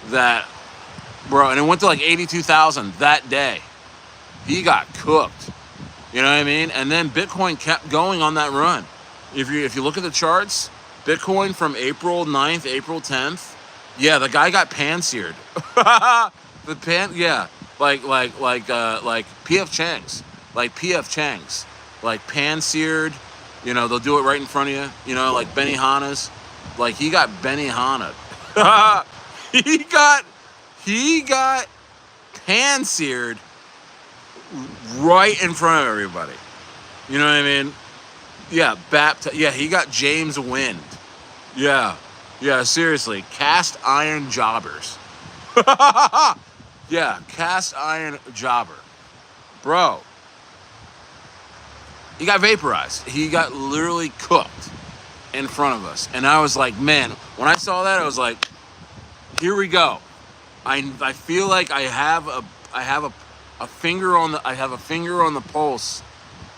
that, bro, and it went to like 82,000 that day. He got cooked. You know what I mean? And then Bitcoin kept going on that run. If you look at the charts, Bitcoin from April 9th, April 10th, yeah, the guy got pan-seared. Yeah, like PF Chang's, like pan-seared. You know, they'll do it right in front of you. You know, like Benny Hanna's, like he got Benny Hanna. he got pan-seared right in front of everybody. You know what I mean? Yeah, yeah, he got James Wind. Yeah, seriously, cast iron jobbers. Yeah, cast iron jobber, bro. He got vaporized. He got literally cooked in front of us, and I was like, man, when I saw that, I was like, here we go. I feel like I have a finger on the pulse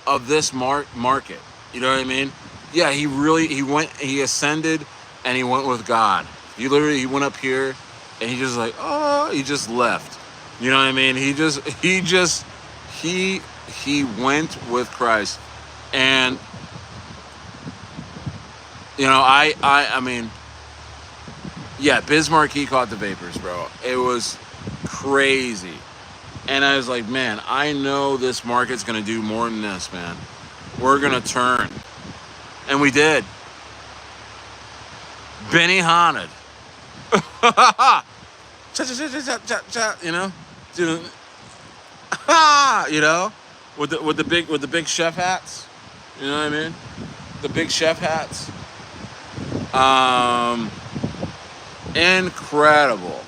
of this market. You know what I mean? Yeah, he ascended and he went with God. He went up here and he just left. You know what I mean? He went with Christ. And you know, I mean, yeah, Bismarck, he caught the vapors, bro. It was crazy. And I was like, man, I know this market's going to do more than this, man. We're going to turn. And we did. Benny Hanna. You know? You know? With the big chef hats. You know what I mean? The big chef hats. Incredible,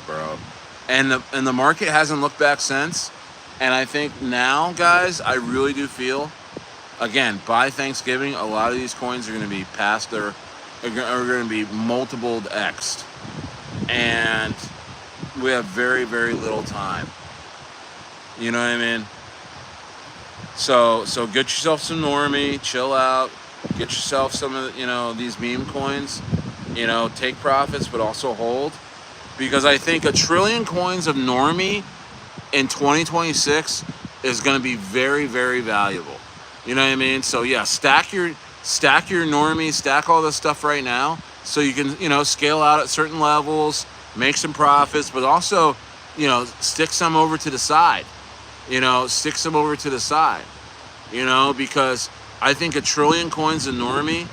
bro. And the market hasn't looked back since. And I think now, guys, I really do feel, again, by Thanksgiving, a lot of these coins are going to be are going to be multiple X'd. And we have very, very little time. You know what I mean? So get yourself some Normie, chill out, get yourself some of these meme coins, take profits, but also hold. Because I think 1 trillion coins of Normie in 2026 is going to be very, very valuable. You know what I mean? So yeah, stack your Normie, stack all this stuff right now, so you can scale out at certain levels, make some profits, but also stick some over to the side. Because I think 1 trillion coins of Normie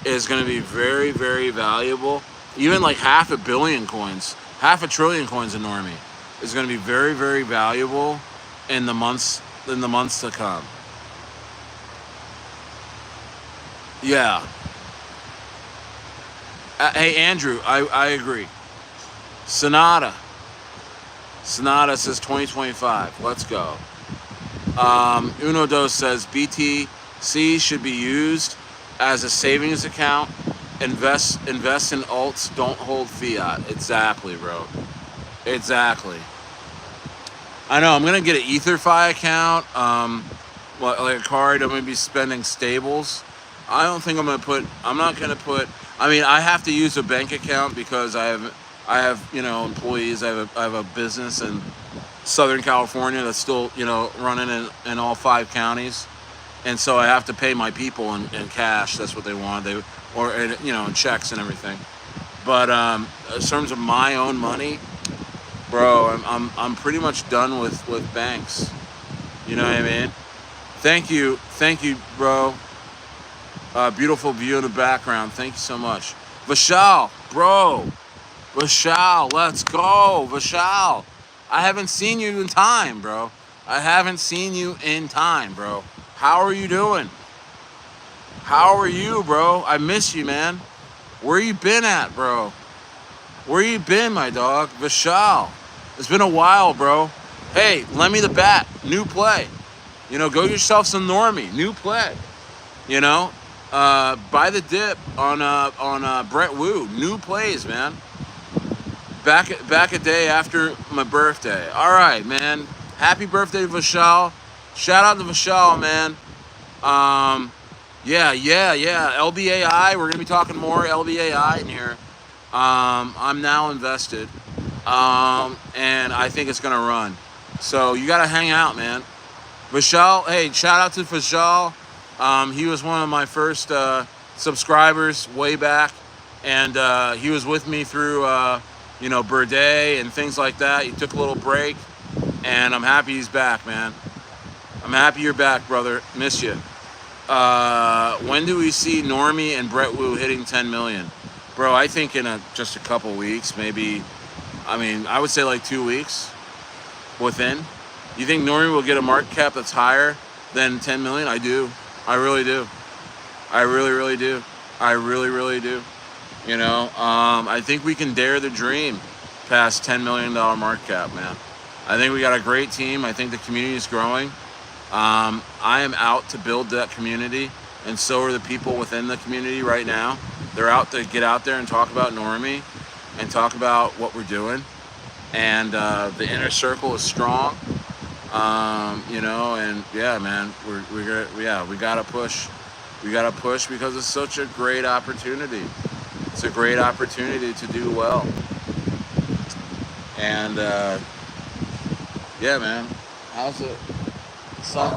is going to be very, very valuable. Even like 500 million coins, 500 billion coins of Normie is going to be very, very valuable in the months to come. Yeah. Hey, Andrew, I agree. Sonata says 2025. Let's go. Uno Dos says BTC should be used as a savings account. Invest in alts. Don't hold fiat. Exactly, bro. Exactly. I know. I'm gonna get an EtherFi account. Like a card. I'm gonna be spending stables. I don't think I'm not gonna put. I mean, I have to use a bank account because I have employees. I have a business in Southern California that's still running in all 5 counties, and so I have to pay my people in cash. That's what they want. In checks and everything. But in terms of my own money, bro, I'm pretty much done with banks. You know what I mean? Thank you, bro. Beautiful view in the background. Thank you so much, Vishal, bro. Vishal, let's go, Vishal. I haven't seen you in time, bro. How are you doing? How are you, bro? I miss you, man. Where you been at, bro? Where you been, my dog? Vishal. It's been a while, bro. Hey, lend me the bat. New play. Go yourself some Normie. New play. Buy the dip on Brett Wu. New plays, man. Back a day after my birthday. All right, man. Happy birthday, Vishal. Shout out to Vishal, man. Yeah. LBAI. We're gonna be talking more LBAI in here. I'm now invested, and I think it's gonna run. So you got to hang out, man. Vishal, hey, shout out to Vishal. He was one of my first subscribers way back, and he was with me through, Birthday and things like that. He took a little break, and I'm happy he's back, man. I'm happy you're back, brother. Miss you. When do we see Normie and Brett Wu hitting 10 million? Bro, I think in just a couple weeks, maybe. I mean, I would say like 2 weeks within. You think Normie will get a market cap that's higher than 10 million? I do. I really do. I really, really do. I really, really do. I think we can dare the dream past $10 million market cap, man. I think we got a great team. I think the community is growing. I am out to build that community, and so are the people within the community right now. They're out to get out there and talk about Normie and talk about what we're doing. And the inner circle is strong. And yeah, man, we gotta push. We gotta push because it's such a great opportunity. It's a great opportunity to do well. And yeah, man, how's it? Sun.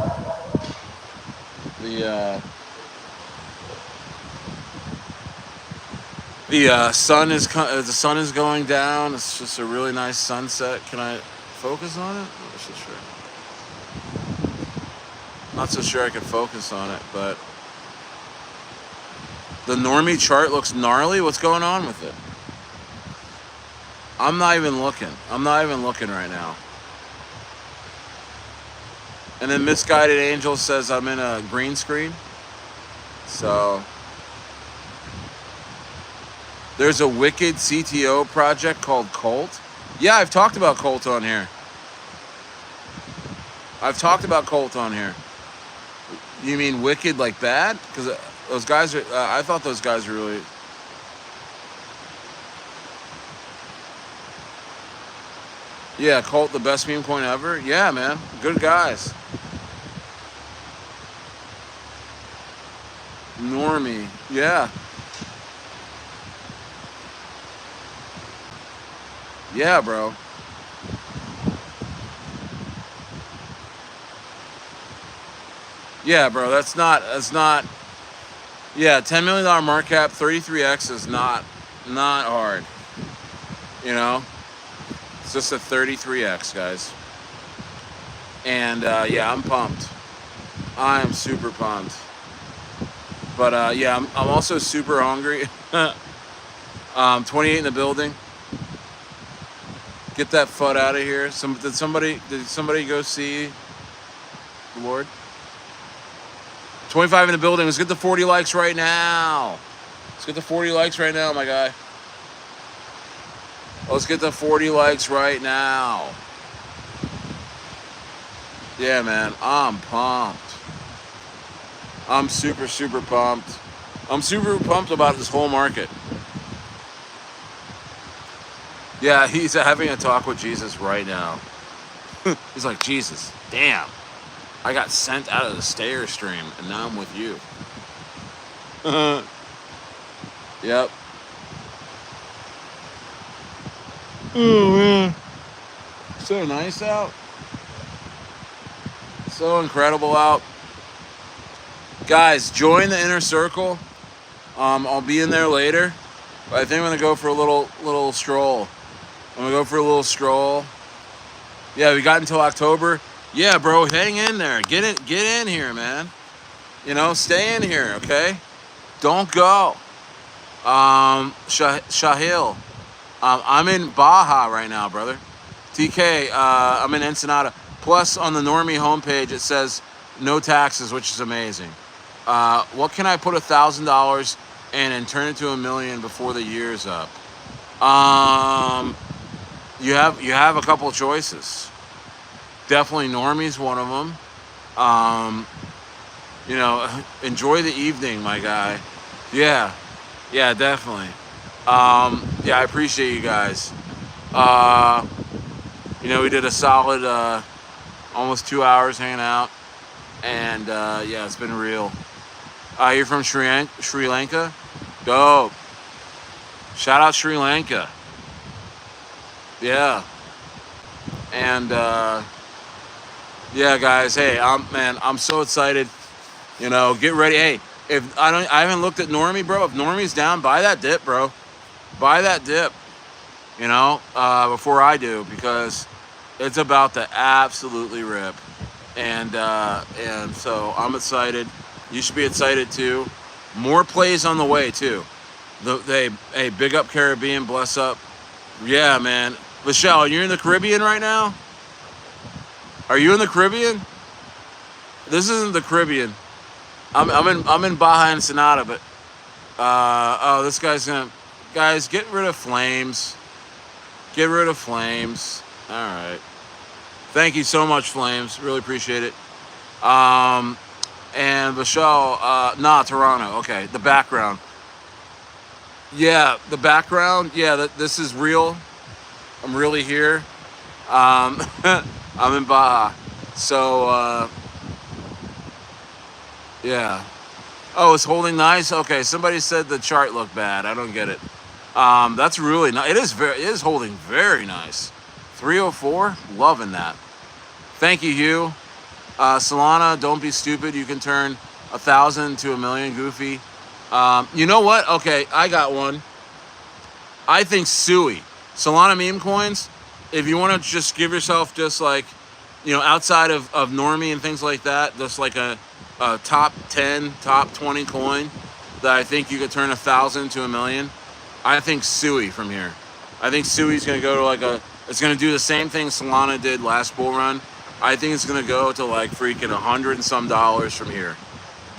The sun is going down. It's just a really nice sunset. Can I focus on it? I'm not so sure. Not so sure I can focus on it, but the Normie chart looks gnarly. What's going on with it? I'm not even looking. I'm not even looking right now. And then Misguided Angel says I'm in a green screen. So there's a wicked CTO project called Colt. Yeah, I've talked about Colt on here. You mean wicked like bad? Because those guys are, I thought those guys were really... Yeah, Colt, the best meme coin ever. Yeah, man. Good guys. Normie. Yeah. Yeah, bro. Yeah, bro. That's not, yeah, $10 million market cap, 33x is not hard. It's just a 33x, guys. And yeah, I'm pumped. I am super pumped. But yeah, I'm also super hungry. 28 in the building. Get that FUD out of here. Did somebody go see the Lord? 25 in the building. Let's get the 40 likes right now. Let's get the 40 likes right now, my guy. Let's get the 40 likes right now. Yeah, man. I'm pumped. I'm super, super pumped. I'm super pumped about this whole market. Yeah, he's having a talk with Jesus right now. He's like, Jesus, damn. I got sent out of the STAYER stream, and now I'm with you. Yep. Oh, man. So nice out. So incredible out. Guys, join the inner circle. I'll be in there later. But I think I'm going to go for a little stroll. I'm going to go for a little stroll. Yeah, we got until October. Yeah, bro, hang in there. Get in here, man. Stay in here, okay? Don't go. Shahil. I'm in Baja right now, brother. TK, I'm in Ensenada. Plus, on the Normie homepage, it says no taxes, which is amazing. What can I put $1,000 in and turn it to $1 million before the year's up? You have a couple choices. Definitely Normie's one of them. Enjoy the evening, my guy. Yeah, definitely. Yeah, I appreciate you guys. We did a solid almost 2 hours hanging out, and yeah, it's been real. You're from Sri Lanka? Dope. Shout out Sri Lanka. Yeah. And Yeah, guys. Hey, I'm so excited. You know, get ready. Hey, if I haven't looked at Normie, bro. If Normie's down, buy that dip, bro. Buy that dip. You know, before I do, because it's about to absolutely rip. And so I'm excited. You should be excited too. More plays on the way too. Hey, big up Caribbean, bless up. Yeah, man. Michelle, you're in the Caribbean right now? Are you in the Caribbean? This isn't the Caribbean. I'm in Baja and Sonata, but oh, this guy's gonna, guys, get rid of flames. Get rid of flames. All right. Thank you so much, Flames. Really appreciate it. And Michelle, Toronto. Okay, the background. Yeah, the background. Yeah, this is real. I'm really here. I'm in Baja. So, yeah. Oh, it's holding nice. Okay, somebody said the chart looked bad. I don't get it. That's really nice. It is holding very nice. 304, loving that. Thank you, Hugh. Solana, don't be stupid. You can turn 1,000 to 1,000,000, Goofy. You know what? Okay, I got one. I think Sui. Solana meme coins, if you want to just give yourself just like, you know, outside of Normie and things like that, just like a top 10, top 20 coin that I think you could turn 1,000 to 1,000,000. I think Sui from here. I think Sui's going to go to like it's going to do the same thing Solana did last bull run. I think it's going to go to like freaking $100 and some from here.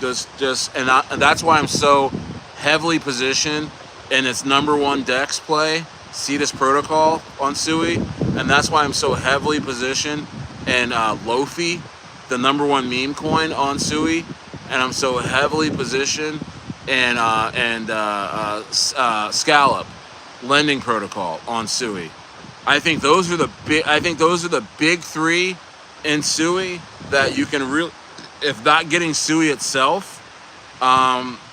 And that's why I'm so heavily positioned in its #1 DEX play, Cetus Protocol on Sui, and that's why I'm so heavily positioned in Lofi, the #1 meme coin on Sui, and I'm so heavily positioned in Scallop, lending protocol on Sui. I think those are the big three in Sui that you can really, if not getting Sui itself,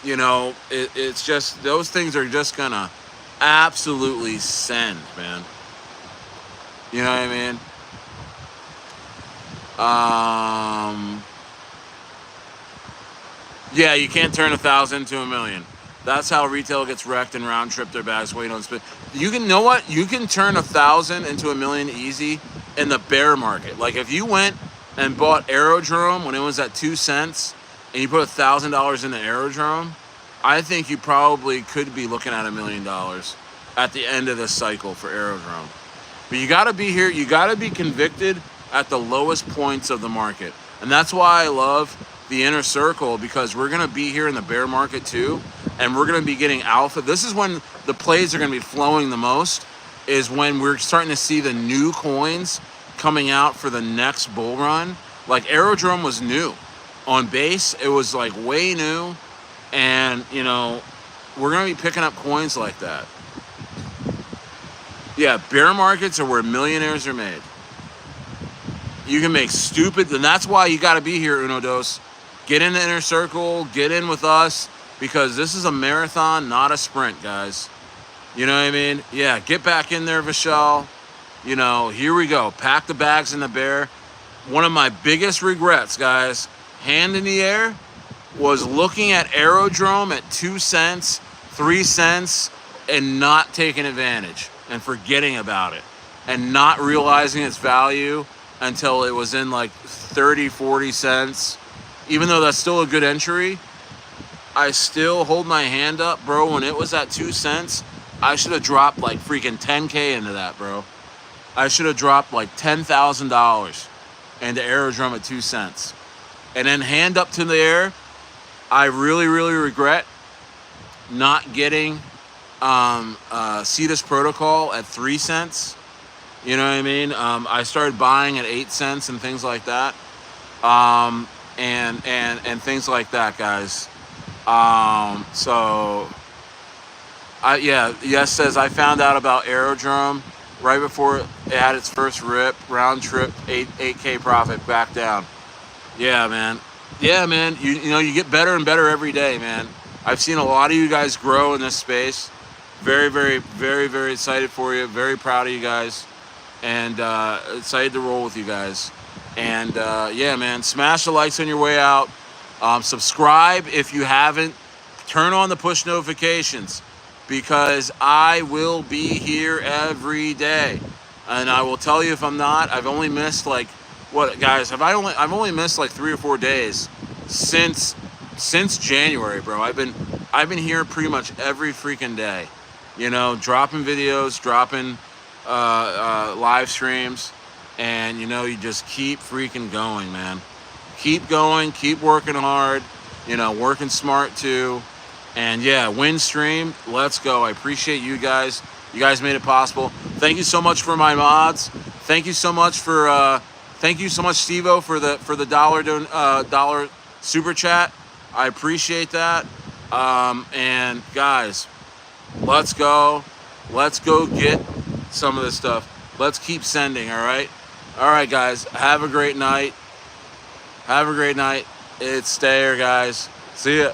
you know, it's just, those things are just gonna absolutely send, man. You know what I mean? Yeah, you can't turn 1,000 to 1,000,000. That's how retail gets wrecked and round trip their bags waiting on spin. You can know what? You can turn 1,000 into 1,000,000 easy in the bear market. Like if you went and bought Aerodrome when it was at 2 cents and you put $1,000 in the Aerodrome, I think you probably could be looking at $1 million at the end of this cycle for Aerodrome. But you got to be here. You got to be convicted at the lowest points of the market, and that's why I love the inner circle, because we're going to be here in the bear market too, and we're going to be getting alpha. This is when the plays are going to be flowing the most, is when we're starting to see the new coins coming out for the next bull run. Like Aerodrome was new on base. It was like way new, and you know, we're going to be picking up coins like that. Yeah, bear markets are where millionaires are made. You can make stupid, and that's why you got to be here, Uno Dos. Get in the inner circle, get in with us, because this is a marathon, not a sprint, guys. You know what I mean? Yeah, get back in there, Vishal. You know, here we go. Pack the bags in the bear. One of my biggest regrets, guys, hand in the air, was looking at Aerodrome at 2 cents, 3 cents, and not taking advantage and forgetting about it and not realizing its value until it was in like 30, 40 cents. Even though that's still a good entry, I still hold my hand up, bro. When it was at 2 cents, I should have dropped like freaking 10K into that, bro. I should have dropped like $10,000 into Aerodrome at 2 cents. And then hand up to the air, I really, really regret not getting Cetus Protocol at 3 cents. You know what I mean? I started buying at 8 cents and things like that. And things like that, guys. Yes says, I found out about Aerodrome right before it had its first rip, round trip, 8K profit, back down. Yeah, man. Yeah, man. You know, you get better and better every day, man. I've seen a lot of you guys grow in this space. Very, very, very, very excited for you. Very proud of you guys. And excited to roll with you guys. And yeah, man, smash the likes on your way out. Subscribe if you haven't. Turn on the push notifications, because I will be here every day. And I will tell you if I'm not. I've only missed like, what, guys? I've only missed like 3 or 4 days since January, bro. I've been here pretty much every freaking day. You know, dropping videos, dropping live streams, and you know, you just keep freaking going, man. Keep going, keep working hard. You know, working smart too. And yeah, win stream. Let's go. I appreciate you guys. You guys made it possible. Thank you so much for my mods. Thank you so much for Steve-O for the dollar super chat. I appreciate that. And guys, let's go get some of this stuff. Let's keep sending. All right, guys. Have a great night. It's Stayer, guys. See ya.